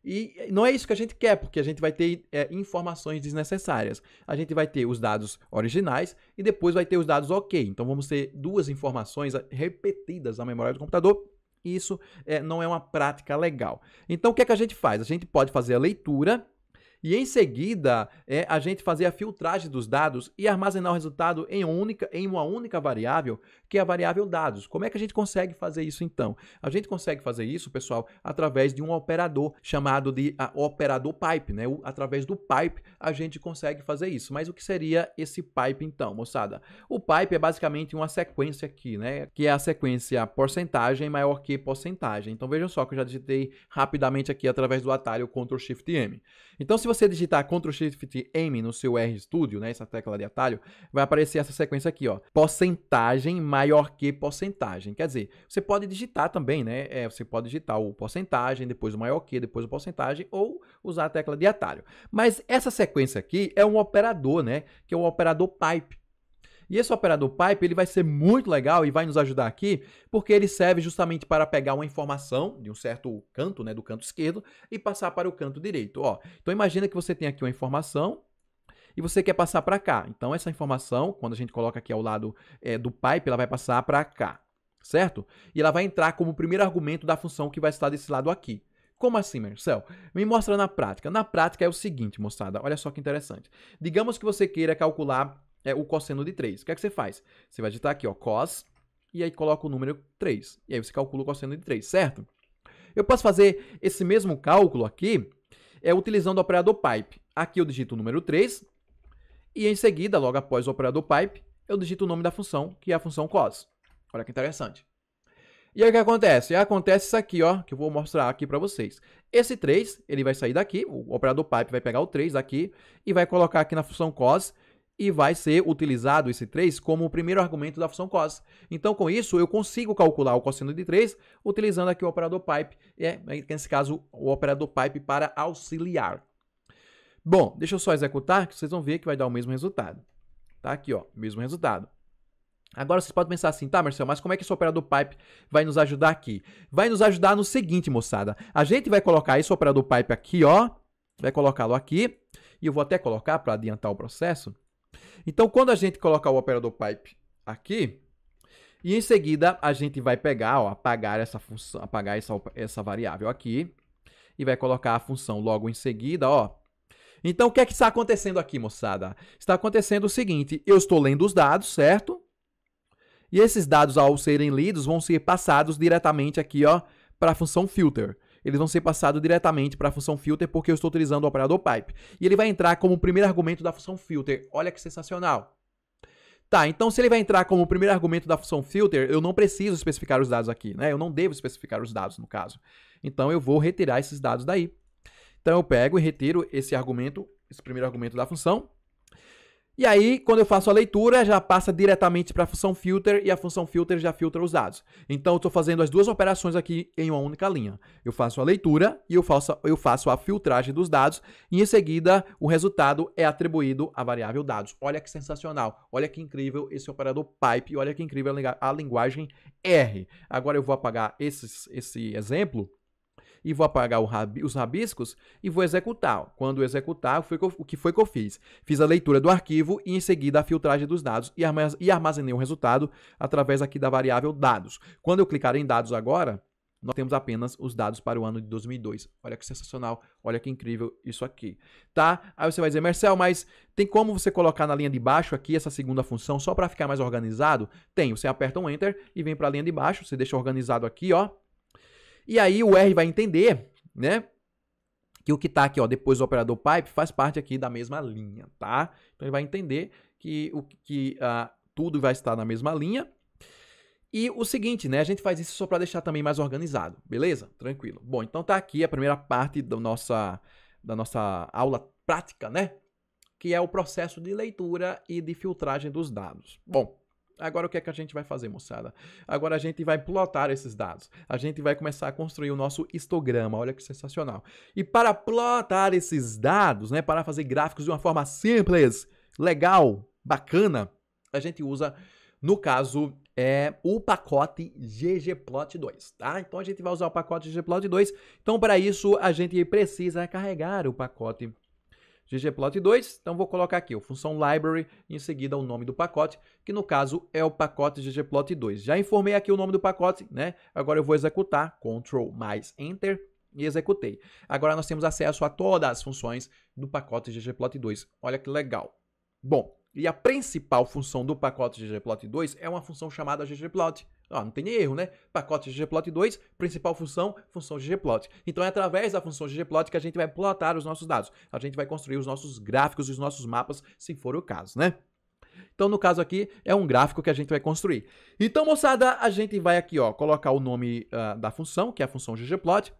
E não é isso que a gente quer, porque a gente vai ter informações desnecessárias. A gente vai ter os dados originais e depois vai ter os dados ok. Então, vamos ter 2 informações repetidas na memória do computador. Isso não é uma prática legal. Então, o que é que a gente faz? A gente pode fazer a leitura E em seguida, a gente fazer a filtragem dos dados e armazenar o resultado em uma única variável, que é a variável dados. Como é que a gente consegue fazer isso, então? A gente consegue fazer isso, pessoal, através de um operador chamado de operador pipe, né? Através do pipe, a gente consegue fazer isso. Mas o que seria esse pipe, então, moçada? O pipe é basicamente uma sequência aqui, né? Que é a sequência porcentagem maior que porcentagem. Então, vejam só que eu já digitei rapidamente aqui através do atalho Ctrl+Shift+M. Então, se você digitar Ctrl+Shift+M no seu RStudio, né, essa tecla de atalho, vai aparecer essa sequência aqui, ó, porcentagem maior que porcentagem. Quer dizer, você pode digitar também, né? Você pode digitar o porcentagem, depois o maior que, depois o porcentagem, ou usar a tecla de atalho. Mas essa sequência aqui é um operador, né? Que é o operador pipe. E esse operador pipe, ele vai ser muito legal e vai nos ajudar aqui, porque ele serve justamente para pegar uma informação de um certo canto, né, do canto esquerdo, e passar para o canto direito. Ó, então imagina que você tem aqui uma informação e você quer passar para cá. Então essa informação, quando a gente coloca aqui ao lado do pipe, ela vai passar para cá, certo? E ela vai entrar como primeiro argumento da função que vai estar desse lado aqui. Como assim, Marcel? Me mostra na prática. Na prática é o seguinte, moçada, olha só que interessante. Digamos que você queira calcular o cosseno de 3. O que é que você faz? Você vai digitar aqui, ó, cos, e aí coloca o número 3. E aí você calcula o cosseno de 3, certo? Eu posso fazer esse mesmo cálculo aqui utilizando o operador pipe. Aqui eu digito o número 3, e em seguida, logo após o operador pipe, eu digito o nome da função, que é a função cos. Olha que interessante. E aí o que acontece? Acontece isso aqui, ó, que eu vou mostrar aqui para vocês. Esse 3, ele vai sair daqui, o operador pipe vai pegar o 3 aqui e vai colocar aqui na função cos, e vai ser utilizado esse 3 como o primeiro argumento da função cos. Então, com isso, eu consigo calcular o cosseno de 3 utilizando aqui o operador pipe, nesse caso, o operador pipe para auxiliar. Bom, deixa eu só executar, que vocês vão ver que vai dar o mesmo resultado. Tá aqui, ó, mesmo resultado. Agora, vocês podem pensar assim, tá, Marcelo, mas como é que esse operador pipe vai nos ajudar aqui? Vai nos ajudar no seguinte, moçada. A gente vai colocar esse operador pipe aqui, ó, vai colocá-lo aqui, e eu vou até colocar para adiantar o processo. Então, quando a gente colocar o operador pipe aqui, e em seguida a gente vai pegar, ó, apagar essa função, apagar essa variável aqui, e vai colocar a função logo em seguida, ó. Então, o que é que está acontecendo aqui, moçada? Está acontecendo o seguinte, eu estou lendo os dados, certo? E esses dados, ao serem lidos, vão ser passados diretamente aqui, ó, para a função filter. Eles vão ser passados diretamente para a função filter porque eu estou utilizando o operador pipe. E ele vai entrar como o primeiro argumento da função filter. Olha que sensacional. Tá, então se ele vai entrar como o primeiro argumento da função filter, eu não preciso especificar os dados aqui, né? Eu não devo especificar os dados, no caso. Então eu vou retirar esses dados daí. Então eu pego e retiro esse argumento, esse primeiro argumento da função. E aí, quando eu faço a leitura, já passa diretamente para a função filter e a função filter já filtra os dados. Então, eu estou fazendo as duas operações aqui em uma única linha. Eu faço a leitura e eu faço a filtragem dos dados e, em seguida, o resultado é atribuído à variável dados. Olha que sensacional, olha que incrível esse operador pipe e olha que incrível a linguagem R. Agora, eu vou apagar esse exemplo e vou apagar os rabiscos e vou executar. Quando eu executar, o que foi que eu fiz? Fiz a leitura do arquivo e, em seguida, a filtragem dos dados e armazenei o resultado através aqui da variável dados. Quando eu clicar em dados agora, nós temos apenas os dados para o ano de 2002. Olha que sensacional, olha que incrível isso aqui. Tá? Aí você vai dizer, Marcel, mas tem como você colocar na linha de baixo aqui essa segunda função só para ficar mais organizado? Tem, você aperta um Enter e vem para a linha de baixo, você deixa organizado aqui, ó. E aí o R vai entender, né, que o que está aqui, ó, depois do operador pipe faz parte aqui da mesma linha, tá? Então ele vai entender que tudo vai estar na mesma linha. E o seguinte, né, a gente faz isso só para deixar também mais organizado, beleza? Tranquilo. Bom, então tá aqui a primeira parte da nossa aula prática, né, que é o processo de leitura e de filtragem dos dados. Bom, agora o que é que a gente vai fazer, moçada? Agora a gente vai plotar esses dados. A gente vai começar a construir o nosso histograma. Olha que sensacional. E para plotar esses dados, né, para fazer gráficos de uma forma simples, legal, bacana, a gente usa, no caso, o pacote ggplot2, tá? Então a gente vai usar o pacote ggplot2. Então para isso a gente precisa carregar o pacote ggplot2, então vou colocar aqui a função library e em seguida o nome do pacote, que no caso é o pacote ggplot2. Já informei aqui o nome do pacote, né? Agora eu vou executar, Ctrl mais Enter, e executei. Agora nós temos acesso a todas as funções do pacote ggplot2. Olha que legal. Bom, e a principal função do pacote ggplot2 é uma função chamada ggplot. Não tem nem erro, né? Pacote ggplot2, principal função ggplot. Então é através da função ggplot que a gente vai plotar os nossos dados. A gente vai construir os nossos gráficos e os nossos mapas, se for o caso, né? Então, no caso aqui, é um gráfico que a gente vai construir. Então, moçada, a gente vai aqui, ó, colocar o nome da função, que é a função ggplot.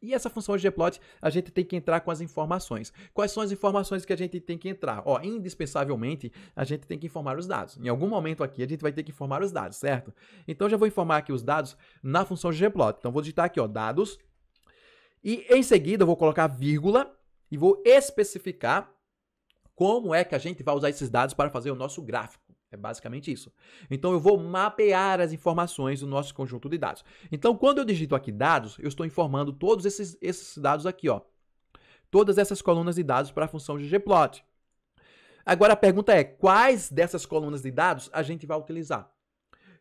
E essa função ggplot, a gente tem que entrar com as informações. Quais são as informações que a gente tem que entrar? Ó, indispensavelmente, a gente tem que informar os dados. Em algum momento aqui, a gente vai ter que informar os dados, certo? Então, já vou informar aqui os dados na função ggplot. Então, vou digitar aqui, ó, dados. E, em seguida, eu vou colocar vírgula e vou especificar como é que a gente vai usar esses dados para fazer o nosso gráfico. É basicamente isso. Então, eu vou mapear as informações do nosso conjunto de dados. Então, quando eu digito aqui dados, eu estou informando todos esses dados aqui, ó. Todas essas colunas de dados para a função ggplot. Agora, a pergunta é, quais dessas colunas de dados a gente vai utilizar?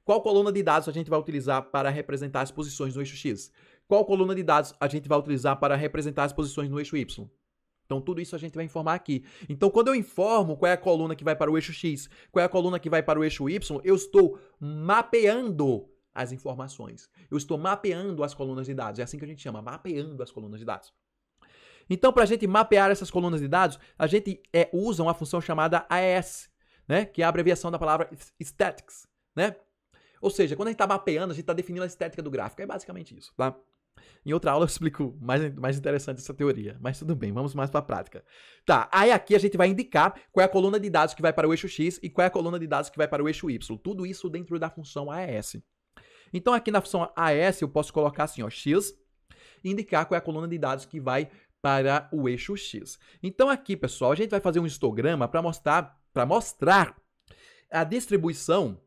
Qual coluna de dados a gente vai utilizar para representar as posições no eixo X? Qual coluna de dados a gente vai utilizar para representar as posições no eixo Y? Então, tudo isso a gente vai informar aqui. Então, quando eu informo qual é a coluna que vai para o eixo X, qual é a coluna que vai para o eixo Y, eu estou mapeando as informações. Eu estou mapeando as colunas de dados. É assim que a gente chama, mapeando as colunas de dados. Então, para a gente mapear essas colunas de dados, a gente usa uma função chamada AES, né? Que é a abreviação da palavra Statics, né? Ou seja, quando a gente está mapeando, a gente está definindo a estética do gráfico. É basicamente isso, tá? Em outra aula eu explico mais interessante essa teoria, mas tudo bem, vamos mais para a prática. Tá, aí aqui a gente vai indicar qual é a coluna de dados que vai para o eixo X e qual é a coluna de dados que vai para o eixo Y. Tudo isso dentro da função AES. Então aqui na função AES eu posso colocar assim, ó, X, e indicar qual é a coluna de dados que vai para o eixo X. Então aqui, pessoal, a gente vai fazer um histograma para mostrar a distribuição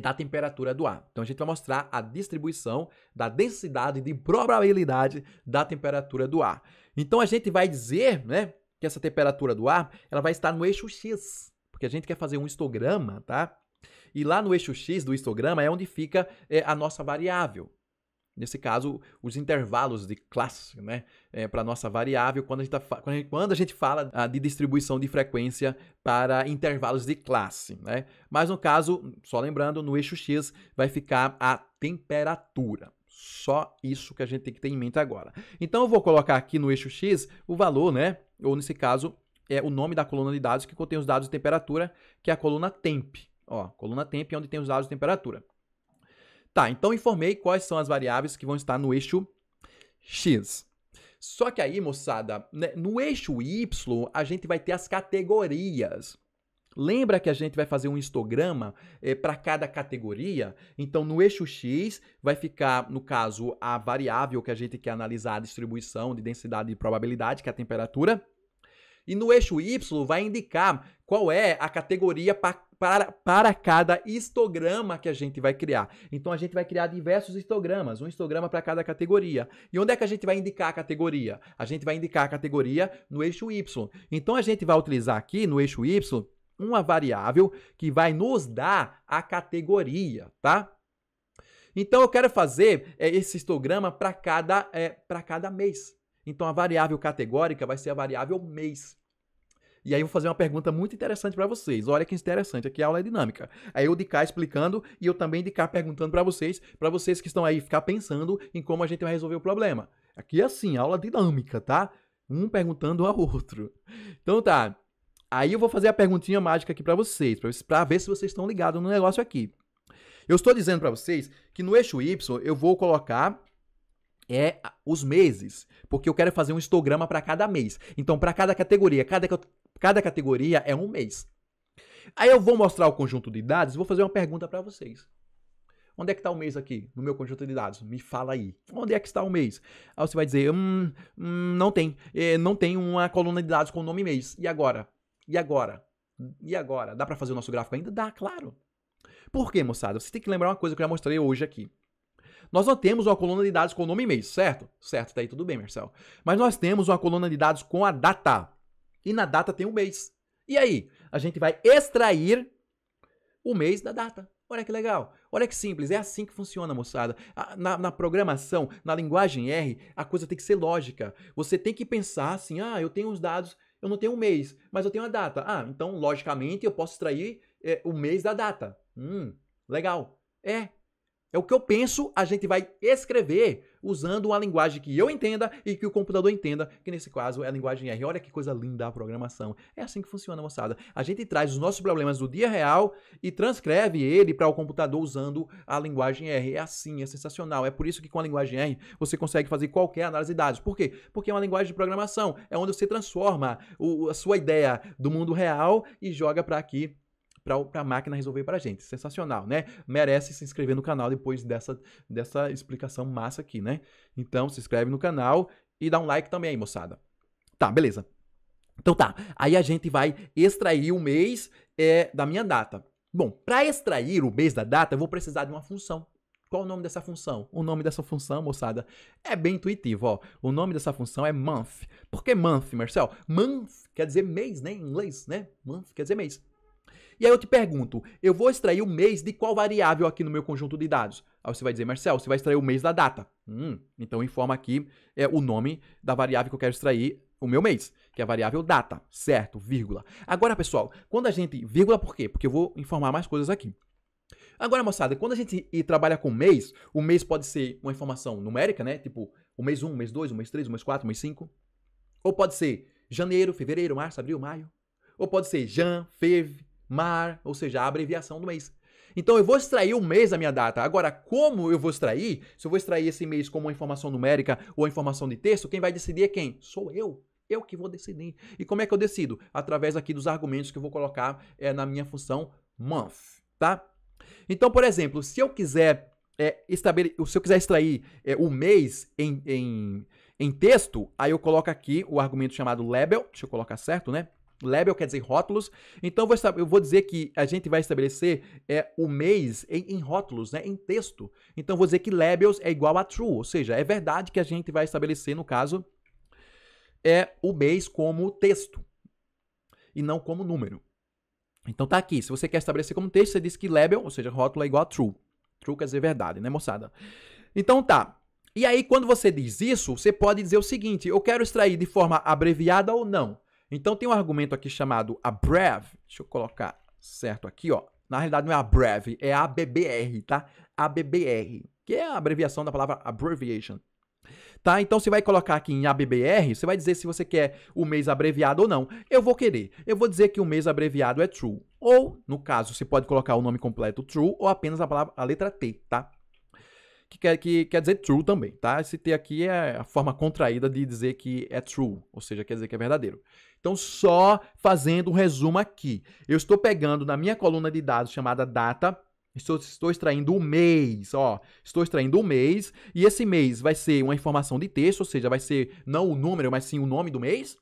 da temperatura do ar. Então, a gente vai mostrar a distribuição da densidade de probabilidade da temperatura do ar. Então, a gente vai dizer, né, que essa temperatura do ar ela vai estar no eixo X, porque a gente quer fazer um histograma, tá? E lá no eixo X do histograma é onde fica a nossa variável. Nesse caso, os intervalos de classe, né, para a nossa variável, quando a gente fala de distribuição de frequência para intervalos de classe, né? Mas no caso, só lembrando, no eixo X vai ficar a temperatura. Só isso que a gente tem que ter em mente agora. Então, eu vou colocar aqui no eixo X o valor, né? Ou nesse caso, é o nome da coluna de dados que contém os dados de temperatura, que é a coluna temp. Ó, coluna temp é onde tem os dados de temperatura. Tá, então informei quais são as variáveis que vão estar no eixo X. Só que aí, moçada, né, no eixo Y, a gente vai ter as categorias. Lembra que a gente vai fazer um histograma para cada categoria? Então, no eixo X, vai ficar, no caso, a variável que a gente quer analisar a distribuição de densidade de probabilidade, que é a temperatura. E no eixo Y, vai indicar qual é a categoria para cada histograma que a gente vai criar. Então, a gente vai criar diversos histogramas, um histograma para cada categoria. E onde é que a gente vai indicar a categoria? A gente vai indicar a categoria no eixo Y. Então, a gente vai utilizar aqui no eixo Y uma variável que vai nos dar a categoria, tá? Então, eu quero fazer esse histograma para cada mês. Então, a variável categórica vai ser a variável mês. E aí eu vou fazer uma pergunta muito interessante para vocês. Olha que interessante, aqui a aula é dinâmica. Aí eu de cá explicando e eu também de cá perguntando para vocês que estão aí ficar pensando em como a gente vai resolver o problema. Aqui é assim, aula dinâmica, tá? Um perguntando ao outro. Então tá, aí eu vou fazer a perguntinha mágica aqui para vocês, para ver se vocês estão ligados no negócio aqui. Eu estou dizendo para vocês que no eixo Y eu vou colocar os meses, porque eu quero fazer um histograma para cada mês. Então, para cada categoria, cada categoria é um mês. Aí eu vou mostrar o conjunto de dados e vou fazer uma pergunta para vocês. Onde é que está o mês aqui, no meu conjunto de dados? Me fala aí. Onde é que está o mês? Aí você vai dizer, não tem. Não tem uma coluna de dados com o nome mês. E agora? E agora? E agora? Dá para fazer o nosso gráfico ainda? Dá, claro. Por quê, moçada? Você tem que lembrar uma coisa que eu já mostrei hoje aqui. Nós não temos uma coluna de dados com o nome mês, certo? Certo, tá aí tudo bem, Marcelo. Mas nós temos uma coluna de dados com a data. E na data tem o mês. E aí? A gente vai extrair o mês da data. Olha que legal. Olha que simples, é assim que funciona, moçada. Na programação, na linguagem R, a coisa tem que ser lógica. Você tem que pensar assim, eu tenho os dados, eu não tenho um mês, mas eu tenho a data. Então, logicamente, eu posso extrair o mês da data. Legal. É o que eu penso, a gente vai escrever usando uma linguagem que eu entenda e que o computador entenda, que nesse caso é a linguagem R. Olha que coisa linda a programação. É assim que funciona, moçada. A gente traz os nossos problemas do dia real e transcreve ele para o computador usando a linguagem R. É assim, é sensacional. É por isso que com a linguagem R você consegue fazer qualquer análise de dados. Por quê? Porque é uma linguagem de programação. É onde você transforma a sua ideia do mundo real e joga para aqui, para a máquina resolver para a gente. Sensacional, né? Merece se inscrever no canal depois dessa explicação massa aqui, né? Então, se inscreve no canal e dá um like também aí, moçada. Tá, beleza. Então tá, aí a gente vai extrair o mês da minha data. Bom, para extrair o mês da data, eu vou precisar de uma função. Qual o nome dessa função? O nome dessa função, moçada, é bem intuitivo, ó. O nome dessa função é month. Por que month, Marcel? Month quer dizer mês, né? Em inglês, né? Month quer dizer mês. E aí eu te pergunto, eu vou extrair o mês de qual variável aqui no meu conjunto de dados? Aí você vai dizer, Marcel, você vai extrair o mês da data. Então informa aqui o nome da variável que eu quero extrair, o meu mês, que é a variável data, certo, vírgula. Agora, pessoal, quando a gente... Vírgula por quê? Porque eu vou informar mais coisas aqui. Agora, moçada, quando a gente trabalha com mês, o mês pode ser uma informação numérica, né? Tipo, o mês 1, o mês 2, o mês 3, o mês 4, o mês 5. Ou pode ser janeiro, fevereiro, março, abril, maio. Ou pode ser jan, fev, mar, ou seja, a abreviação do mês. Então, eu vou extrair o mês da minha data. Agora, como eu vou extrair? Se eu vou extrair esse mês como uma informação numérica ou uma informação de texto, quem vai decidir é quem? Sou eu. Eu que vou decidir. E como é que eu decido? Através aqui dos argumentos que eu vou colocar na minha função month, tá? Então, por exemplo, se eu quiser extrair o mês em texto, aí eu coloco aqui o argumento chamado label. Deixa eu colocar certo, né? Label quer dizer rótulos. Então, eu vou dizer que a gente vai estabelecer o mês em rótulos, né, em texto. Então, vou dizer que labels é igual a true, ou seja, é verdade que a gente vai estabelecer, no caso, o mês como texto e não como número. Então, tá aqui. Se você quer estabelecer como texto, você diz que label, ou seja, rótulo é igual a true. True quer dizer verdade, né, moçada? Então, tá. E aí, quando você diz isso, você pode dizer o seguinte, eu quero extrair de forma abreviada ou não. Então, tem um argumento aqui chamado abrev. Deixa eu colocar certo aqui, ó. Na realidade, não é abrev, é ABBR, tá? ABBR, que é a abreviação da palavra abbreviation. Tá? Então, você vai colocar aqui em ABBR, você vai dizer se você quer o mês abreviado ou não. Eu vou querer. Eu vou dizer que o mês abreviado é true. Ou, no caso, você pode colocar o nome completo true ou apenas a letra T, tá? Que quer dizer true também, tá? Esse T aqui é a forma contraída de dizer que é true, ou seja, quer dizer que é verdadeiro. Então, só fazendo um resumo aqui. Eu estou pegando na minha coluna de dados chamada data, estou extraindo o mês, ó. Estou extraindo o mês, e esse mês vai ser uma informação de texto, ou seja, vai ser não o número, mas sim o nome do mês.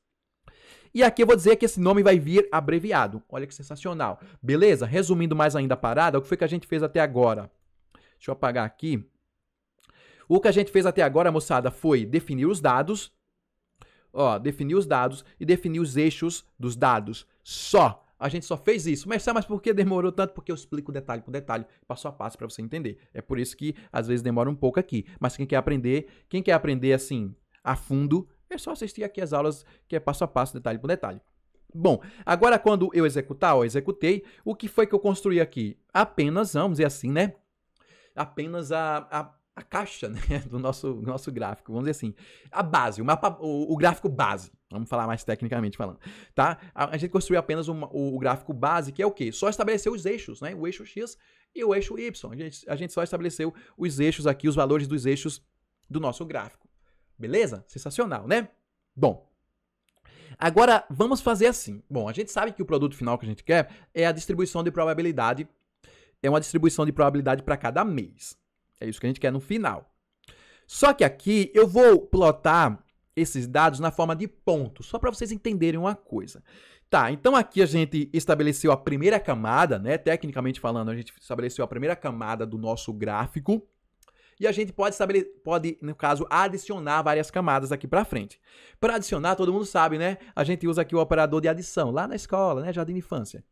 E aqui eu vou dizer que esse nome vai vir abreviado. Olha que sensacional. Beleza? Resumindo mais ainda a parada, o que foi que a gente fez até agora? Deixa eu apagar aqui. O que a gente fez até agora, moçada, foi definir os dados, definir os dados e definir os eixos dos dados. Só. A gente só fez isso. Mas por que demorou tanto? Porque eu explico detalhe por detalhe, passo a passo para você entender. É por isso que às vezes demora um pouco aqui. Mas quem quer aprender assim a fundo, é só assistir aqui as aulas que é passo a passo, detalhe por detalhe. Bom, agora quando eu executar, executei, o que foi que eu construí aqui? Apenas, vamos dizer assim, né? Apenas a caixa, né, do nosso gráfico, vamos dizer assim. A base, o gráfico base. Vamos falar mais tecnicamente falando, tá? A gente construiu apenas o gráfico base, que é o quê? Só estabeleceu os eixos, né? O eixo X e o eixo Y. A gente só estabeleceu os eixos aqui, os valores dos eixos do nosso gráfico. Beleza? Sensacional, né? Bom, agora vamos fazer assim. Bom, a gente sabe que o produto final que a gente quer é a distribuição de probabilidade. É uma distribuição de probabilidade para cada mês. É isso que a gente quer no final. Só que aqui eu vou plotar esses dados na forma de pontos, só para vocês entenderem uma coisa. Tá, então aqui a gente estabeleceu a primeira camada, né? Tecnicamente falando, a gente estabeleceu a primeira camada do nosso gráfico. E a gente pode, no caso, adicionar várias camadas aqui para frente. Para adicionar, todo mundo sabe, né? A gente usa aqui o operador de adição, lá na escola, né? Jardim de infância.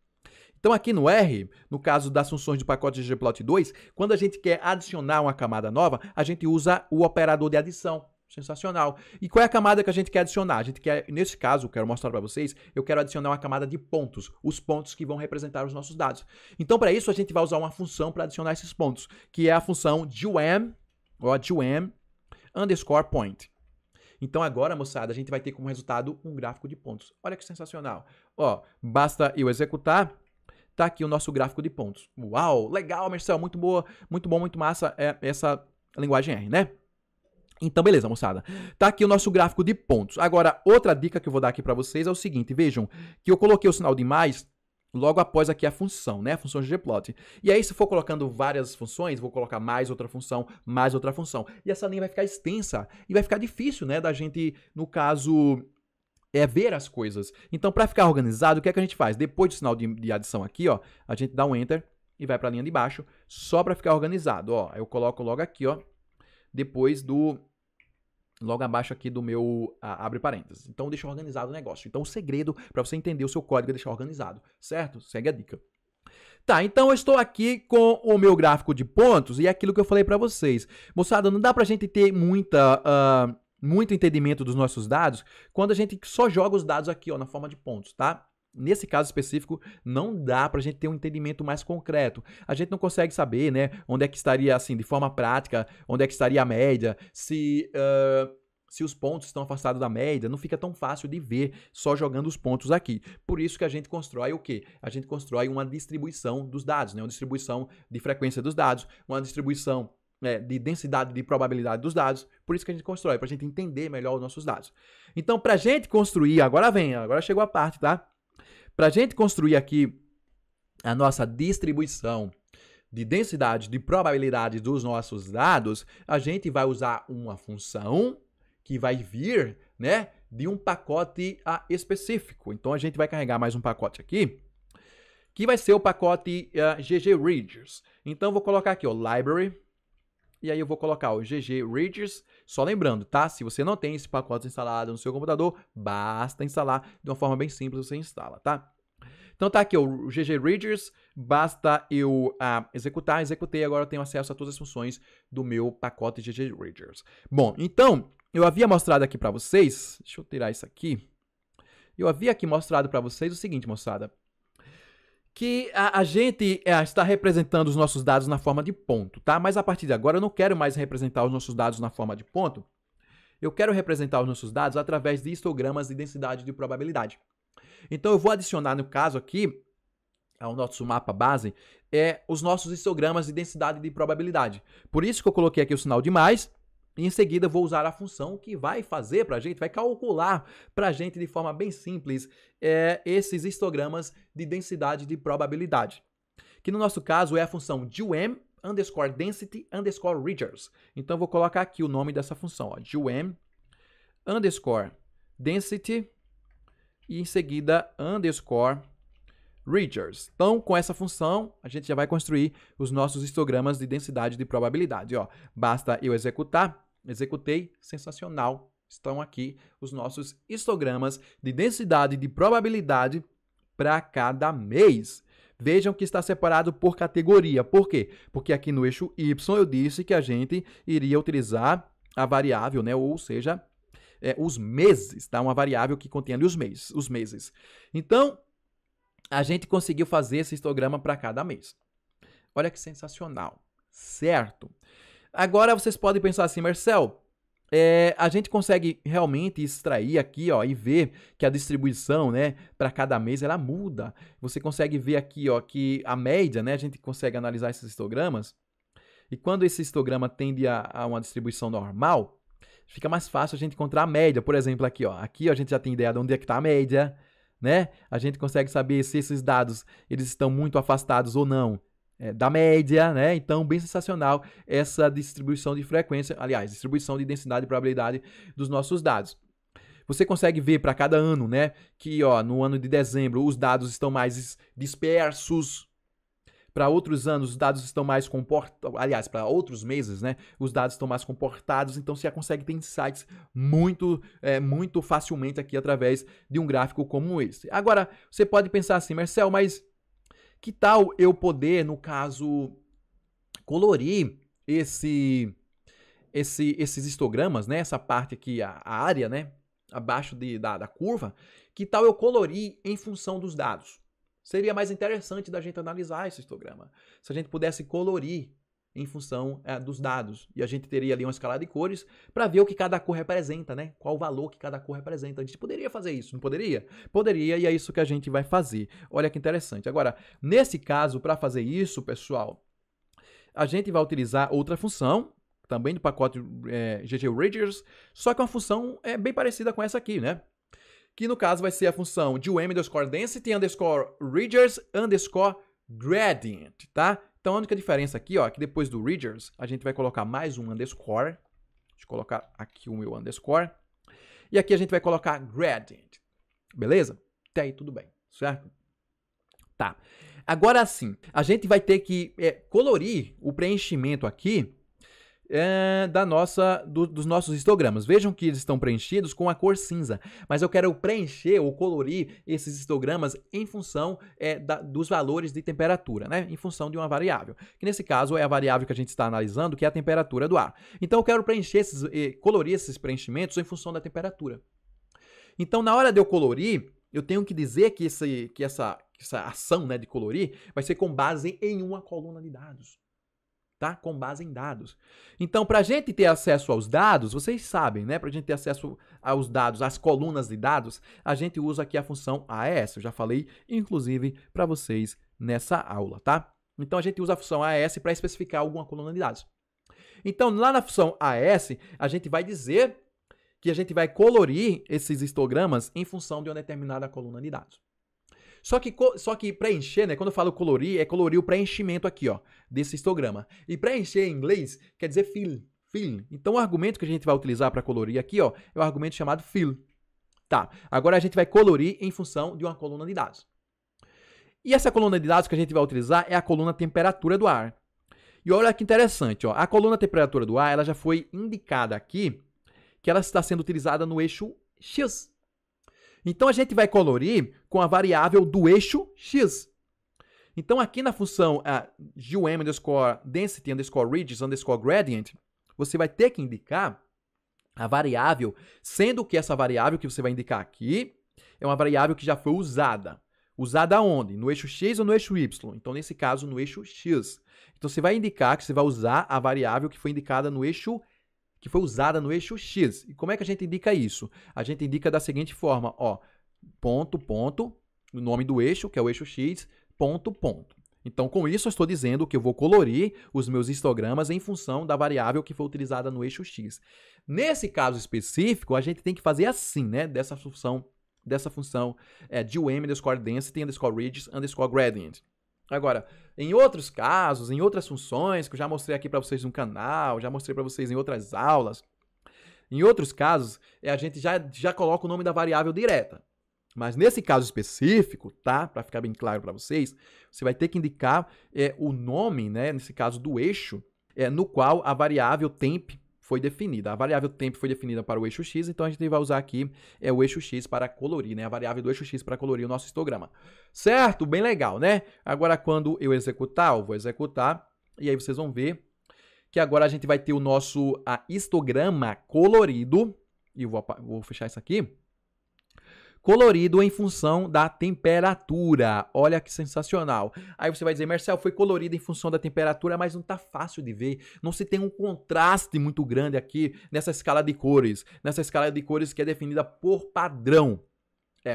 Então aqui no R, no caso das funções do pacote ggplot2, quando a gente quer adicionar uma camada nova, a gente usa o operador de adição. Sensacional. E qual é a camada que a gente quer adicionar? A gente quer, nesse caso, quero mostrar para vocês, eu quero adicionar uma camada de pontos, os pontos que vão representar os nossos dados. Então, para isso, a gente vai usar uma função para adicionar esses pontos, que é a função gem, ou gem underscore point. Então, agora, moçada, a gente vai ter como resultado um gráfico de pontos. Olha que sensacional. Ó, basta eu executar, tá aqui o nosso gráfico de pontos. Uau, legal, Marcel, muito boa, muito bom, muito massa essa linguagem R, né? Então, beleza, moçada. Tá aqui o nosso gráfico de pontos. Agora, outra dica que eu vou dar aqui para vocês é o seguinte. Vejam que eu coloquei o sinal de mais logo após aqui a função, né? A função ggplot. E aí, se for colocando várias funções, vou colocar mais outra função, mais outra função. E essa linha vai ficar extensa e vai ficar difícil, né? Da gente, no caso, ver as coisas. Então, para ficar organizado, o que é que a gente faz? Depois do sinal de adição aqui, ó, a gente dá um Enter e vai para a linha de baixo, só para ficar organizado. Ó, eu coloco logo aqui, ó. Depois do, logo abaixo aqui do meu, abre parênteses. Então, deixa organizado o negócio. Então, o segredo para você entender o seu código é deixar organizado, certo? Segue a dica. Tá, então eu estou aqui com o meu gráfico de pontos e é aquilo que eu falei para vocês. Moçada, não dá pra gente ter muito entendimento dos nossos dados quando a gente só joga os dados aqui, ó, na forma de pontos, tá? Nesse caso específico, não dá para a gente ter um entendimento mais concreto. A gente não consegue saber, né, onde é que estaria, assim, de forma prática, onde é que estaria a média, se os pontos estão afastados da média, não fica tão fácil de ver só jogando os pontos aqui. Por isso que a gente constrói o quê? A gente constrói uma distribuição dos dados, né, uma distribuição de frequência dos dados, uma distribuição de densidade de probabilidade dos dados. Por isso que a gente constrói, para a gente entender melhor os nossos dados. Então, para a gente construir, agora chegou a parte, tá? Para a gente construir aqui a nossa distribuição de densidade de probabilidade dos nossos dados, a gente vai usar uma função que vai vir, né, de um pacote específico. Então, a gente vai carregar mais um pacote aqui, que vai ser o pacote ggregeers. Então, eu vou colocar aqui, ó, library, e aí eu vou colocar o ggregeers. Só lembrando, tá? Se você não tem esse pacote instalado no seu computador, basta instalar de uma forma bem simples, você instala, tá? Então tá aqui o ggregeers, basta eu executar, executei, agora eu tenho acesso a todas as funções do meu pacote ggregeers. Bom, então, eu havia mostrado aqui para vocês, deixa eu tirar isso aqui, eu havia aqui mostrado para vocês o seguinte, moçada, que a gente está representando os nossos dados na forma de ponto, tá? Mas a partir de agora eu não quero mais representar os nossos dados na forma de ponto, eu quero representar os nossos dados através de histogramas de densidade de probabilidade. Então eu vou adicionar, no caso aqui, ao nosso mapa base, os nossos histogramas de densidade de probabilidade. Por isso que eu coloquei aqui o sinal de mais, e em seguida eu vou usar a função que vai fazer para a gente, vai calcular para a gente de forma bem simples esses histogramas de densidade de probabilidade. Que no nosso caso é a função gem underscore density underscore regeers. Então eu vou colocar aqui o nome dessa função, ó, gem underscore density e em seguida underscore regeers. Então, com essa função, a gente já vai construir os nossos histogramas de densidade de probabilidade. Ó, basta eu executar, executei, sensacional. Estão aqui os nossos histogramas de densidade de probabilidade para cada mês. Vejam que está separado por categoria. Por quê? Porque aqui no eixo Y eu disse que a gente iria utilizar a variável, né? Ou seja, os meses, tá? Uma variável que contém ali os meses. Então, a gente conseguiu fazer esse histograma para cada mês. Olha que sensacional, certo? Agora vocês podem pensar assim, Marcel, a gente consegue realmente extrair aqui, ó, e ver que a distribuição, né, para cada mês ela muda. Você consegue ver aqui, ó, que a média, né, a gente consegue analisar esses histogramas. E quando esse histograma tende a uma distribuição normal, fica mais fácil a gente encontrar a média. Por exemplo, aqui, ó, a gente já tem ideia de onde é que está a média, né? A gente consegue saber se esses dados eles estão muito afastados ou não da média, né? Então, bem sensacional essa distribuição de frequência, aliás, distribuição de densidade e probabilidade dos nossos dados. Você consegue ver para cada ano, né, que ó, no ano de dezembro os dados estão mais dispersos. Para outros anos, os dados estão mais comportados, aliás, para outros meses, né, os dados estão mais comportados, então você já consegue ter insights muito facilmente aqui através de um gráfico como esse. Agora, você pode pensar assim, Marcel, mas que tal eu poder, no caso, colorir esses histogramas, né? Essa parte aqui, a área, né? Abaixo da curva. Que tal eu colorir em função dos dados? Seria mais interessante da gente analisar esse histograma. Se a gente pudesse colorir em função dos dados. E a gente teria ali uma escala de cores para ver o que cada cor representa, né? Qual o valor que cada cor representa. A gente poderia fazer isso, não poderia? Poderia, e é isso que a gente vai fazer. Olha que interessante. Agora, nesse caso, para fazer isso, pessoal, a gente vai utilizar outra função, também do pacote GGRidgers, só que uma função bem parecida com essa aqui, né? Que no caso vai ser a função DUM_Density_Ridgers_Gradient, tá? Então a única diferença aqui, ó, é que depois do Ridgers, a gente vai colocar mais um underscore. Deixa eu colocar aqui o meu underscore. E aqui a gente vai colocar Gradient. Beleza? Até aí tudo bem, certo? Tá. Agora sim, a gente vai ter que colorir o preenchimento aqui dos nossos histogramas. Vejam que eles estão preenchidos com a cor cinza, mas eu quero preencher ou colorir esses histogramas em função dos valores de temperatura, né? Em função de uma variável, que nesse caso é a variável que a gente está analisando, que é a temperatura do ar. Então eu quero colorir esses preenchimentos em função da temperatura. Então na hora de eu colorir, eu tenho que dizer que essa ação, né, de colorir vai ser com base em uma coluna de dados. Tá? Com base em dados. Então, para a gente ter acesso aos dados, vocês sabem, né? Para a gente ter acesso aos dados, às colunas de dados, a gente usa aqui a função AES. Eu já falei, inclusive, para vocês nessa aula, tá? Então, a gente usa a função AES para especificar alguma coluna de dados. Então, lá na função AES, a gente vai dizer que a gente vai colorir esses histogramas em função de uma determinada coluna de dados. Só que preencher, né? Quando eu falo colorir, é colorir o preenchimento aqui, ó, desse histograma. E preencher em inglês quer dizer fill. Então o argumento que a gente vai utilizar para colorir aqui, ó, é o argumento chamado fill. Tá. Agora a gente vai colorir em função de uma coluna de dados. E essa coluna de dados que a gente vai utilizar é a coluna temperatura do ar. E olha que interessante, ó, a coluna temperatura do ar, ela já foi indicada aqui que ela está sendo utilizada no eixo X. Então, a gente vai colorir com a variável do eixo X. Então, aqui na função GUM_Density_Ridges_Gradient, você vai ter que indicar a variável, sendo que essa variável que você vai indicar aqui é uma variável que já foi usada. Usada onde? No eixo X ou no eixo Y? Então, nesse caso, no eixo X. Então, você vai indicar que você vai usar a variável que foi indicada no eixo que foi usada no eixo X. E como é que a gente indica isso? A gente indica da seguinte forma, ó, ponto, ponto, o nome do eixo, que é o eixo X, ponto, ponto. Então, com isso, eu estou dizendo que eu vou colorir os meus histogramas em função da variável que foi utilizada no eixo X. Nesse caso específico, a gente tem que fazer assim, né? Dessa função DUM_Density_Ridges_Gradient. Agora, em outros casos, em outras funções, que eu já mostrei aqui para vocês no canal, já mostrei para vocês em outras aulas, em outros casos, a gente já coloca o nome da variável direta. Mas nesse caso específico, tá? Para ficar bem claro para vocês, você vai ter que indicar o nome, né? Nesse caso do eixo, no qual a variável temp foi definida. A variável temp foi definida para o eixo X, então a gente vai usar aqui o eixo X para colorir, né? A variável do eixo X para colorir o nosso histograma. Certo? Bem legal, né? Agora, quando eu executar, eu vou executar, e aí vocês vão ver que agora a gente vai ter o nosso histograma colorido, e eu vou fechar isso aqui, colorido em função da temperatura. Olha que sensacional. Aí você vai dizer, Marcel, foi colorido em função da temperatura, mas não está fácil de ver. Não se tem um contraste muito grande aqui nessa escala de cores. Nessa escala de cores que é definida por padrão.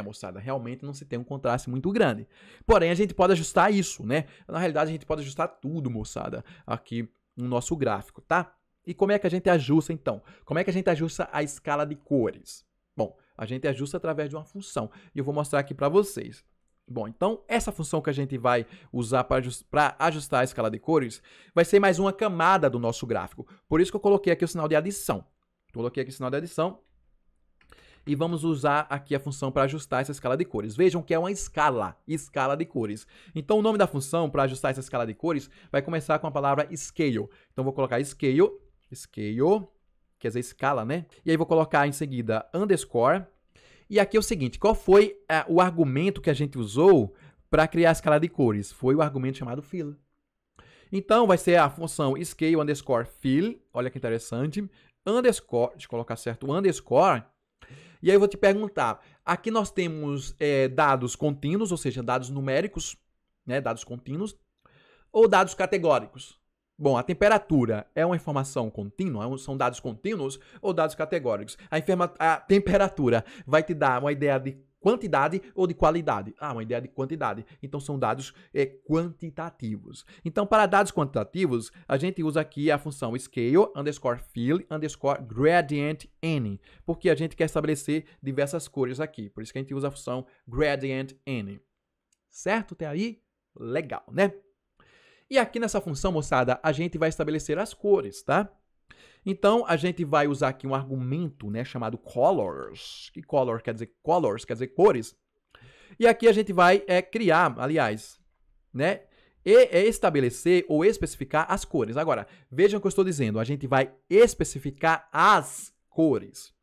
Moçada, realmente não se tem um contraste muito grande. Porém, a gente pode ajustar isso, né? Na realidade, a gente pode ajustar tudo, moçada, aqui no nosso gráfico, tá? E como é que a gente ajusta, então? Como é que a gente ajusta a escala de cores? Bom, a gente ajusta através de uma função. E eu vou mostrar aqui para vocês. Bom, então, essa função que a gente vai usar para ajustar a escala de cores vai ser mais uma camada do nosso gráfico. Por isso que eu coloquei aqui o sinal de adição. Coloquei aqui o sinal de adição. E vamos usar aqui a função para ajustar essa escala de cores. Vejam que é uma escala de cores. Então, o nome da função para ajustar essa escala de cores vai começar com a palavra scale. Então, vou colocar scale, quer dizer escala, né? E aí vou colocar em seguida underscore. E aqui é o seguinte, qual foi o argumento que a gente usou para criar a escala de cores? Foi o argumento chamado fill. Então, vai ser a função scale underscore fill, olha que interessante, underscore, deixa eu colocar certo, underscore, e aí eu vou te perguntar, aqui nós temos dados contínuos, ou seja, dados numéricos, né, dados contínuos, ou dados categóricos? Bom, a temperatura é uma informação contínua, são dados contínuos ou dados categóricos? A temperatura vai te dar uma ideia de quantidade ou de qualidade? Uma ideia de quantidade. Então, são dados quantitativos. Então, para dados quantitativos, a gente usa aqui a função scale underscore fill underscore gradient n, porque a gente quer estabelecer diversas cores aqui. Por isso que a gente usa a função gradient n. Certo? Até aí? Legal, né? E aqui nessa função, moçada, a gente vai estabelecer as cores, tá? Então, a gente vai usar aqui um argumento, né, chamado colors. Que color quer dizer colors, quer dizer cores. E aqui a gente vai criar, aliás, né, estabelecer ou especificar as cores. Agora, vejam o que eu estou dizendo. A gente vai especificar as cores.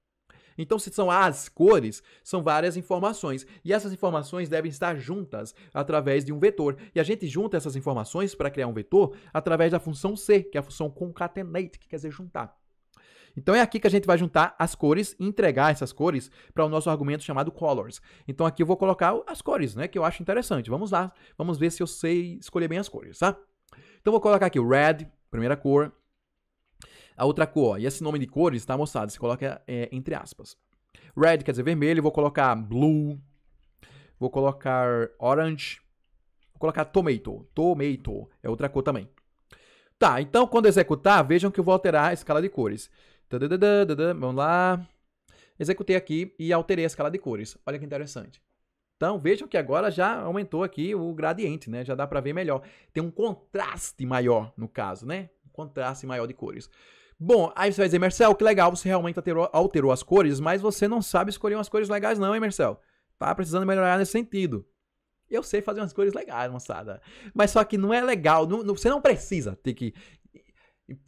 Então, se são as cores, são várias informações. E essas informações devem estar juntas através de um vetor. E a gente junta essas informações para criar um vetor através da função C, que é a função concatenate, que quer dizer juntar. Então, é aqui que a gente vai juntar as cores e entregar essas cores para o nosso argumento chamado colors. Então, aqui eu vou colocar as cores, né, que eu acho interessante. Vamos lá, vamos ver se eu sei escolher bem as cores, tá? Então, vou colocar aqui o red, primeira cor. A outra cor, e esse nome de cores, tá, moçada? Você coloca entre aspas. Red quer dizer vermelho, vou colocar blue, vou colocar orange, vou colocar tomato. Tomato é outra cor também. Tá, então quando executar, vejam que eu vou alterar a escala de cores. Vamos lá. Executei aqui e alterei a escala de cores. Olha que interessante. Então, vejam que agora já aumentou aqui o gradiente, né? Já dá para ver melhor. Tem um contraste maior, no caso, né? Um contraste maior de cores. Bom, aí você vai dizer, Marcel, que legal, você realmente alterou as cores, mas você não sabe escolher umas cores legais não, hein, Marcel? Tá precisando melhorar nesse sentido. Eu sei fazer umas cores legais, moçada. Mas só que não é legal, você não precisa ter que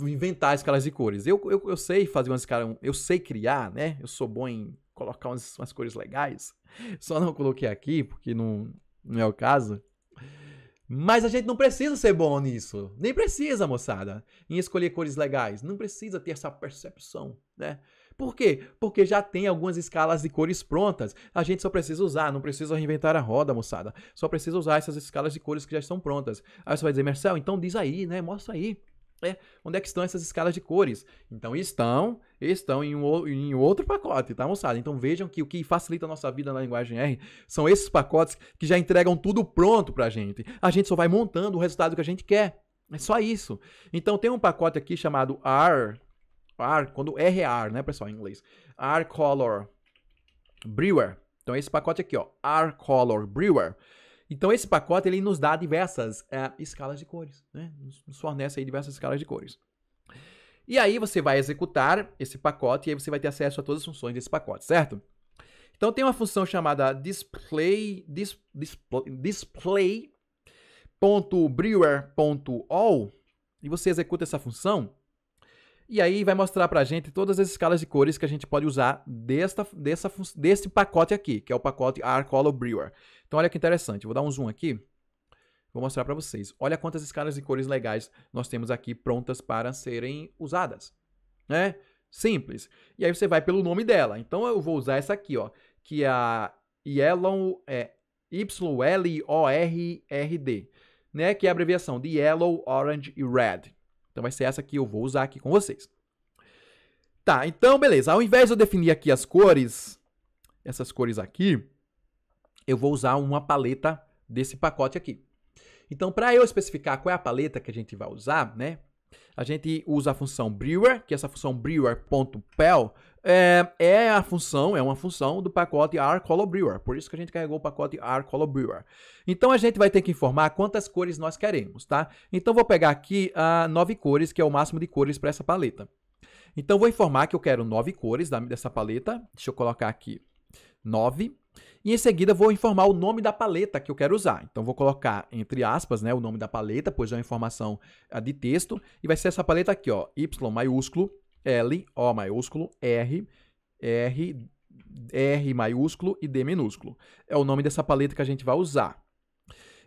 inventar escalas de cores. Eu sei fazer umas escalas, eu sei criar, né? Eu sou bom em colocar umas cores legais. Só não coloquei aqui, porque não é o caso. Mas a gente não precisa ser bom nisso. Nem precisa, moçada, em escolher cores legais. Não precisa ter essa percepção, né? Por quê? Porque já tem algumas escalas de cores prontas. A gente só precisa usar, não precisa reinventar a roda, moçada. Só precisa usar essas escalas de cores que já estão prontas. Aí você vai dizer, Marcel, então diz aí, né? Mostra aí. Onde é que estão essas escalas de cores? Então estão em outro pacote, tá, moçada? Então vejam que o que facilita a nossa vida na linguagem R são esses pacotes que já entregam tudo pronto pra gente. A gente só vai montando o resultado que a gente quer. É só isso. Então tem um pacote aqui chamado R, quando R é R, né, pessoal, em inglês. R Color Brewer. Então esse pacote aqui, ó, R Color Brewer. Então, esse pacote ele nos dá diversas escalas de cores, né? Nos fornece aí diversas escalas de cores. E aí você vai executar esse pacote e aí você vai ter acesso a todas as funções desse pacote, certo? Então, tem uma função chamada display.brewer.all e você executa essa função e aí vai mostrar pra gente todas as escalas de cores que a gente pode usar desse pacote aqui, que é o pacote R-Color-Brewer. Então, olha que interessante. Vou dar um zoom aqui. Vou mostrar para vocês. Olha quantas escalas de cores legais nós temos aqui prontas para serem usadas. Né? Simples. E aí você vai pelo nome dela. Então, eu vou usar essa aqui, ó, que é a Yellow, YLORRD, né? Que é a abreviação de Yellow, Orange e Red. Então, vai ser essa que eu vou usar aqui com vocês. Tá, então, beleza. Ao invés de eu definir aqui as cores, essas cores aqui, eu vou usar uma paleta desse pacote aqui. Então, para eu especificar qual é a paleta que a gente vai usar, né? A gente usa a função brewer, que essa função brewer.pel é uma função do pacote R-Color-Brewer. Por isso que a gente carregou o pacote R-Color-Brewer. Então, a gente vai ter que informar quantas cores nós queremos, tá? Então, vou pegar aqui 9 cores, que é o máximo de cores para essa paleta. Então, vou informar que eu quero 9 cores dessa paleta. Deixa eu colocar aqui 9. E em seguida, vou informar o nome da paleta que eu quero usar. Então, vou colocar, entre aspas, né, o nome da paleta, pois é uma informação de texto. E vai ser essa paleta aqui, ó, Y maiúsculo, L, O maiúsculo, R maiúsculo e D minúsculo. É o nome dessa paleta que a gente vai usar.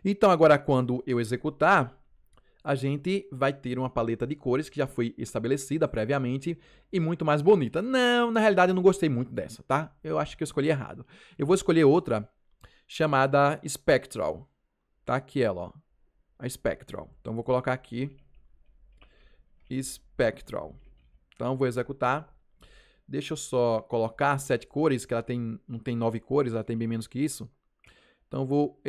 Então, agora, quando eu executar, a gente vai ter uma paleta de cores que já foi estabelecida previamente e muito mais bonita. Não, na realidade, eu não gostei muito dessa, tá? Eu acho que eu escolhi errado. Eu vou escolher outra chamada Spectral, tá? Aqui ela, ó, a Spectral. Então, vou colocar aqui Spectral. Então, vou executar. Deixa eu só colocar 7 cores, que ela não tem 9 cores, ela tem bem menos que isso. Então, eu vou,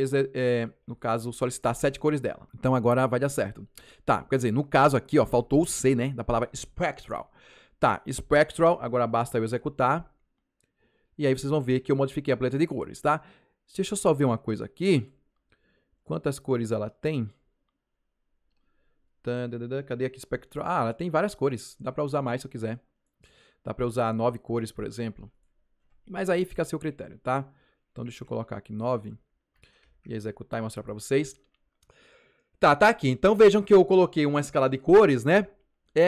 no caso, solicitar 7 cores dela. Então, agora vai dar certo. Tá, quer dizer, no caso aqui, ó, faltou o C, né, da palavra Spectral. Tá, Spectral, agora basta eu executar. E aí vocês vão ver que eu modifiquei a paleta de cores, tá? Deixa eu só ver uma coisa aqui. Quantas cores ela tem? Cadê aqui Spectral? Ah, ela tem várias cores. Dá para usar mais se eu quiser. Dá para usar 9 cores, por exemplo. Mas aí fica a seu critério, tá? Então, deixa eu colocar aqui 9 e executar e mostrar para vocês. Tá aqui. Então, vejam que eu coloquei uma escala de cores, né?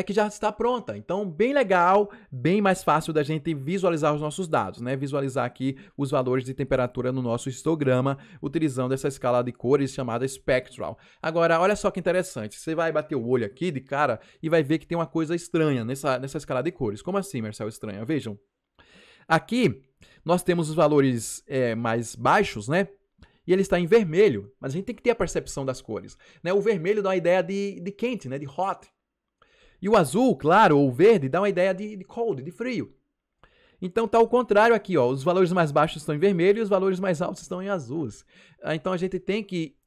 Que já está pronta. Então, bem legal, bem mais fácil da gente visualizar os nossos dados, né? Visualizar aqui os valores de temperatura no nosso histograma, utilizando essa escala de cores chamada Spectral. Agora, olha só que interessante. Você vai bater o olho aqui de cara e vai ver que tem uma coisa estranha nessa escala de cores. Como assim, Marcel, estranha? Vejam. Aqui, nós temos os valores mais baixos, né? E ele está em vermelho, mas a gente tem que ter a percepção das cores, né? O vermelho dá uma ideia de quente, né? De hot. E o azul, claro, ou o verde, dá uma ideia de cold, de frio. Então tá ao contrário aqui, ó. Os valores mais baixos estão em vermelho e os valores mais altos estão em azuis. Então a gente tem que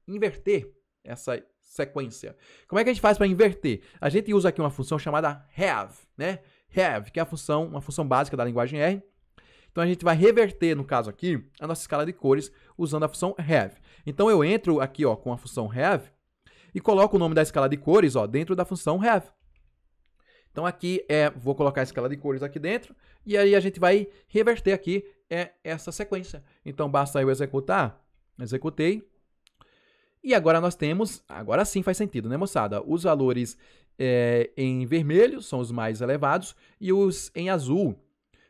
inverter essa sequência. Como é que a gente faz para inverter? A gente usa aqui uma função chamada have, né? Have, que é uma função básica da linguagem R. Então a gente vai reverter, no caso aqui, a nossa escala de cores usando a função have. Então eu entro aqui, ó, com a função have e coloco o nome da escala de cores, ó, dentro da função have. Então aqui vou colocar a escala de cores aqui dentro e aí a gente vai reverter aqui essa sequência. Então basta eu executar, executei. E agora nós temos, agora sim faz sentido, né, moçada? Os valores em vermelho são os mais elevados e os em azul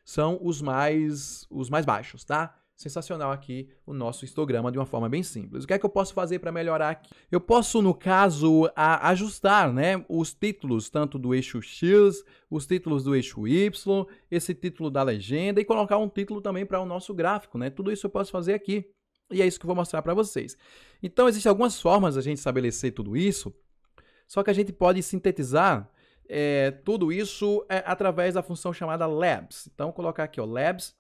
são os mais baixos, tá? Sensacional aqui o nosso histograma de uma forma bem simples. O que é que eu posso fazer para melhorar aqui? Eu posso, no caso, ajustar, né, os títulos, tanto do eixo X, os títulos do eixo Y, esse título da legenda e colocar um título também para o nosso gráfico, né? Tudo isso eu posso fazer aqui. E é isso que eu vou mostrar para vocês. Então, existem algumas formas de a gente estabelecer tudo isso, só que a gente pode sintetizar tudo isso através da função chamada labs. Então, vou colocar aqui, ó, labs.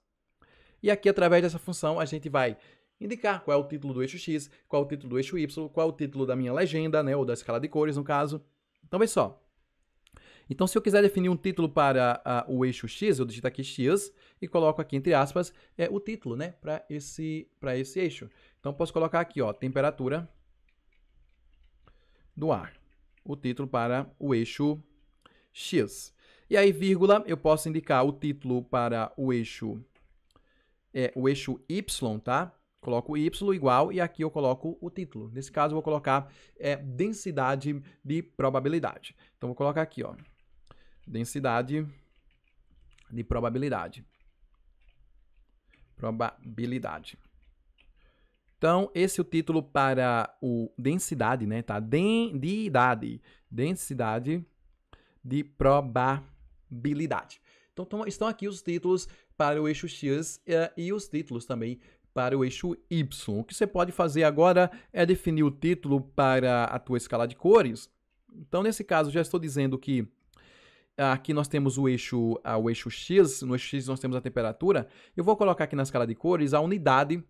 E aqui, através dessa função, a gente vai indicar qual é o título do eixo X, qual é o título do eixo Y, qual é o título da minha legenda, né, ou da escala de cores, no caso. Então, vê só. Então, se eu quiser definir um título para o eixo X, eu digito aqui X e coloco aqui, entre aspas, o título, né, para esse eixo. Então, posso colocar aqui, ó, temperatura do ar. O título para o eixo X. E aí, vírgula, eu posso indicar o título para o eixo Y, tá? Coloco Y igual e aqui eu coloco o título. Nesse caso, eu vou colocar densidade de probabilidade. Então, vou colocar aqui, ó, densidade de probabilidade. Probabilidade. Então, esse é o título para o densidade, né? Tá? Densidade de probabilidade. Então, estão aqui os títulos para o eixo X e os títulos também para o eixo Y. O que você pode fazer agora é definir o título para a tua escala de cores. Então, nesse caso, já estou dizendo que aqui nós temos o eixo X, no eixo X nós temos a temperatura. Eu vou colocar aqui na escala de cores a unidade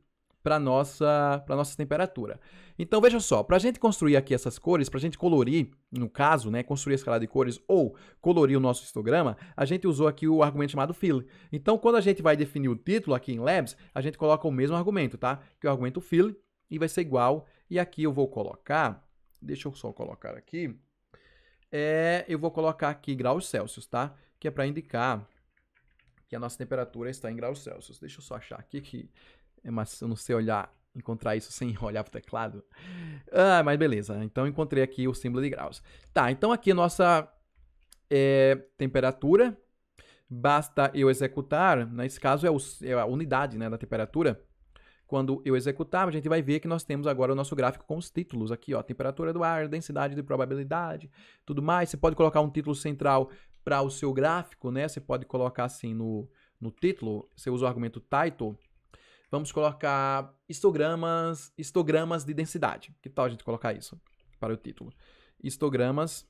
para nossa temperatura. Então, veja só, para a gente construir aqui essas cores, para a gente colorir, no caso, né, construir a escala de cores ou colorir o nosso histograma, a gente usou aqui o argumento chamado fill. Então, quando a gente vai definir o título aqui em Labs, a gente coloca o mesmo argumento, tá? Que é o argumento fill, e vai ser igual. E aqui eu vou colocar, deixa eu só colocar aqui, eu vou colocar aqui graus Celsius, tá? Que é para indicar que a nossa temperatura está em graus Celsius. Deixa eu só achar aqui que... mas eu não sei encontrar isso sem olhar para o teclado. Mas beleza. Então, encontrei aqui o símbolo de graus. Tá, então aqui a nossa temperatura. Basta eu executar. Nesse caso, é a unidade, né, da temperatura. Quando eu executar, a gente vai ver que nós temos agora o nosso gráfico com os títulos aqui, ó, temperatura do ar, densidade de probabilidade, tudo mais. Você pode colocar um título central para o seu gráfico, né? Você pode colocar assim no título, você usa o argumento title. Vamos colocar histogramas de densidade. Que tal a gente colocar isso para o título? Histogramas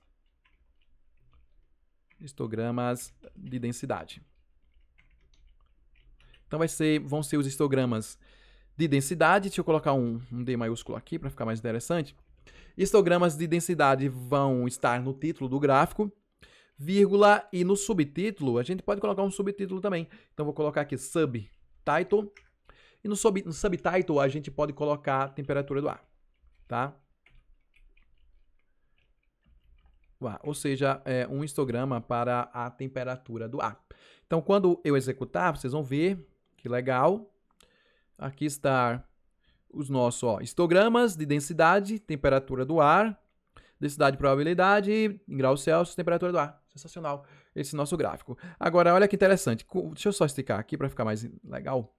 de densidade. Então vão ser os histogramas de densidade. Deixa eu colocar um D maiúsculo aqui para ficar mais interessante. Histogramas de densidade vão estar no título do gráfico, vírgula, e no subtítulo, a gente pode colocar um subtítulo também. Então vou colocar aqui subtitle. E no subtitle a gente pode colocar a temperatura do ar, tá? Ou seja, é um histograma para a temperatura do ar. Então, quando eu executar, vocês vão ver que legal. Aqui está os nossos histogramas de densidade, temperatura do ar, densidade de probabilidade, em graus Celsius, temperatura do ar. Sensacional esse nosso gráfico. Agora, olha que interessante. Deixa eu só esticar aqui para ficar mais legal.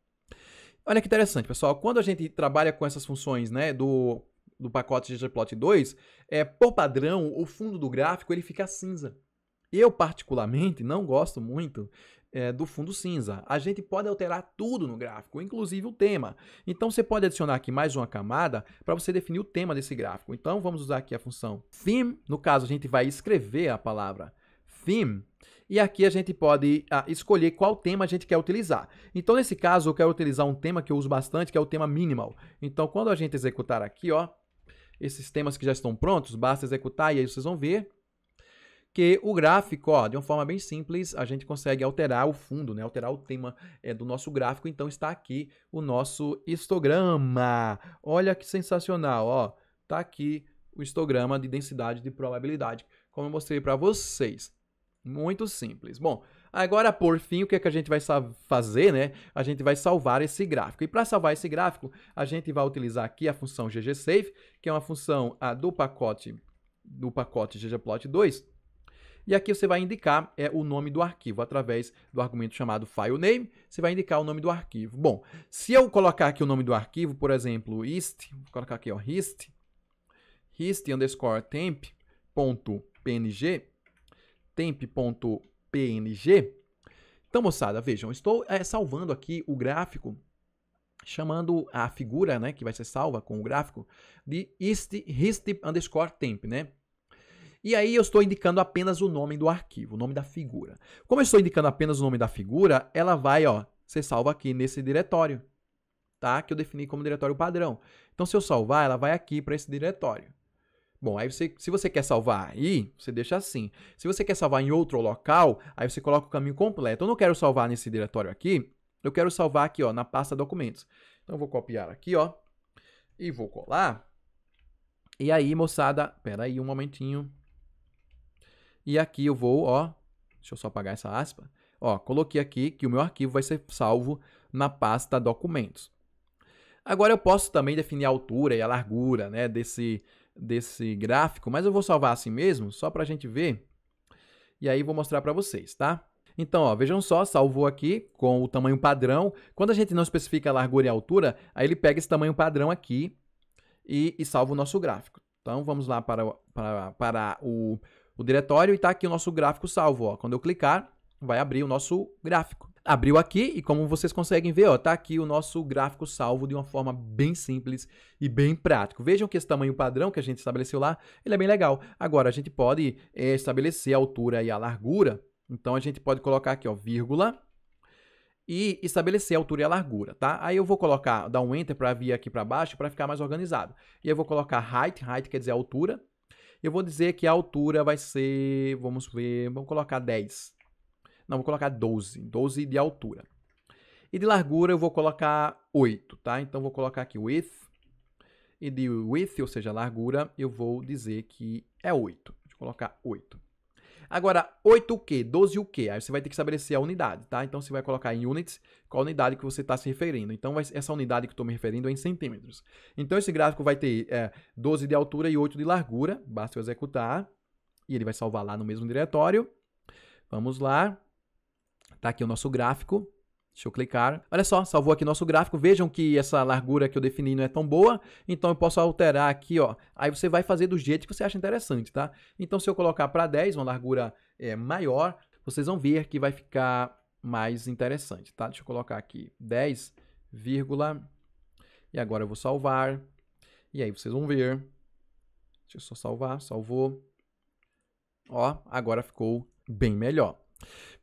Olha que interessante, pessoal. Quando a gente trabalha com essas funções, né, do pacote ggplot2, por padrão, o fundo do gráfico ele fica cinza. Eu, particularmente, não gosto muito do fundo cinza. A gente pode alterar tudo no gráfico, inclusive o tema. Então, você pode adicionar aqui mais uma camada para você definir o tema desse gráfico. Então, vamos usar aqui a função theme. No caso, a gente vai escrever a palavra theme. E aqui a gente pode escolher qual tema a gente quer utilizar. Então, nesse caso, eu quero utilizar um tema que eu uso bastante, que é o tema minimal. Então, quando a gente executar aqui, ó, esses temas que já estão prontos, basta executar e aí vocês vão ver que o gráfico, ó, de uma forma bem simples, a gente consegue alterar o fundo, né? Alterar o tema do nosso gráfico. Então, está aqui o nosso histograma. Olha que sensacional, ó. Está aqui o histograma de densidade de probabilidade, como eu mostrei para vocês. Muito simples. Bom, agora, por fim, o que é que a gente vai fazer, né? A gente vai salvar esse gráfico. E para salvar esse gráfico, a gente vai utilizar aqui a função ggsafe, que é uma função do pacote ggplot2. E aqui você vai indicar o nome do arquivo através do argumento chamado filename. Você vai indicar o nome do arquivo. Bom, se eu colocar aqui o nome do arquivo, por exemplo, vou colocar aqui, ó, hist_temp.png, temp.png. Então, moçada, vejam, estou salvando aqui o gráfico, chamando a figura, né, que vai ser salva com o gráfico, de hist_temp, né? E aí eu estou indicando apenas o nome do arquivo, o nome da figura. Como eu estou indicando apenas o nome da figura, ela vai, ó, ser salva aqui nesse diretório, tá? Que eu defini como diretório padrão. Então, se eu salvar, ela vai aqui para esse diretório. Bom, aí se você quer salvar aí, você deixa assim. Se você quer salvar em outro local, aí você coloca o caminho completo. Eu não quero salvar nesse diretório aqui, eu quero salvar aqui, ó, na pasta documentos. Então, eu vou copiar aqui, ó, e vou colar. E aí, moçada, pera aí um momentinho. E aqui eu vou, ó, deixa eu só apagar essa aspa. Ó, coloquei aqui que o meu arquivo vai ser salvo na pasta documentos. Agora eu posso também definir a altura e a largura, né, desse gráfico, mas eu vou salvar assim mesmo, só para a gente ver. E aí vou mostrar para vocês, tá? Então, ó, vejam só, salvou aqui com o tamanho padrão. Quando a gente não especifica a largura e a altura, aí ele pega esse tamanho padrão aqui e salva o nosso gráfico. Então, vamos lá para o diretório e está aqui o nosso gráfico salvo. Ó. Quando eu clicar, vai abrir o nosso gráfico. Abriu aqui e como vocês conseguem ver, está aqui o nosso gráfico salvo de uma forma bem simples e bem prático. Vejam que esse tamanho padrão que a gente estabeleceu lá, ele é bem legal. Agora, a gente pode estabelecer a altura e a largura. Então, a gente pode colocar aqui, ó, vírgula, e estabelecer a altura e a largura, tá? Aí eu vou dar um Enter para vir aqui para baixo para ficar mais organizado. E eu vou colocar height quer dizer altura. Eu vou dizer que a altura vai ser, vamos colocar 10. Não, vou colocar 12 de altura. E de largura eu vou colocar 8, tá? Então, vou colocar aqui width. E de width, ou seja, largura, eu vou dizer que é 8. Deixa eu colocar 8. Agora, 8 o quê? 12 o quê? Aí você vai ter que estabelecer a unidade, tá? Então, você vai colocar em units qual a unidade que você está se referindo. Então, essa unidade que eu estou me referindo é em centímetros. Então, esse gráfico vai ter 12 de altura e 8 de largura. Basta eu executar. E ele vai salvar lá no mesmo diretório. Vamos lá. Tá aqui o nosso gráfico. Deixa eu clicar. Olha só, salvou aqui nosso gráfico. Vejam que essa largura que eu defini não é tão boa. Então, eu posso alterar aqui, ó. Aí você vai fazer do jeito que você acha interessante, tá? Então, se eu colocar para 10, uma largura maior, vocês vão ver que vai ficar mais interessante, tá? Deixa eu colocar aqui 10, e agora eu vou salvar. E aí vocês vão ver. Deixa eu só salvar. Salvou. Ó, agora ficou bem melhor.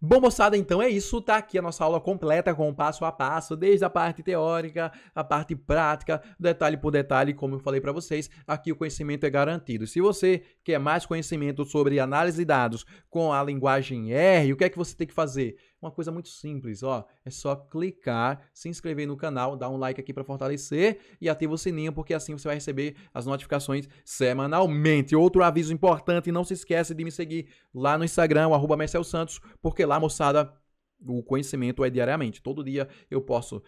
Bom, moçada, então é isso, tá aqui a nossa aula completa com o passo a passo, desde a parte teórica, a parte prática, detalhe por detalhe, como eu falei para vocês, aqui o conhecimento é garantido. Se você quer mais conhecimento sobre análise de dados com a linguagem R, o que é que você tem que fazer? Uma coisa muito simples, ó, é só clicar, se inscrever no canal, dar um like aqui para fortalecer e ativa o sininho, porque assim você vai receber as notificações semanalmente. Outro aviso importante, não se esquece de me seguir lá no Instagram, @MarcelSantos, porque lá, moçada, o conhecimento é diariamente. Todo dia eu posto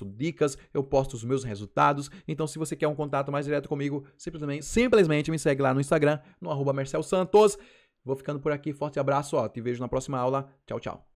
dicas, eu posto os meus resultados. Então, se você quer um contato mais direto comigo, simplesmente me segue lá no Instagram, no @MarcelSantos. Vou ficando por aqui. Forte abraço, ó. Te vejo na próxima aula. Tchau, tchau.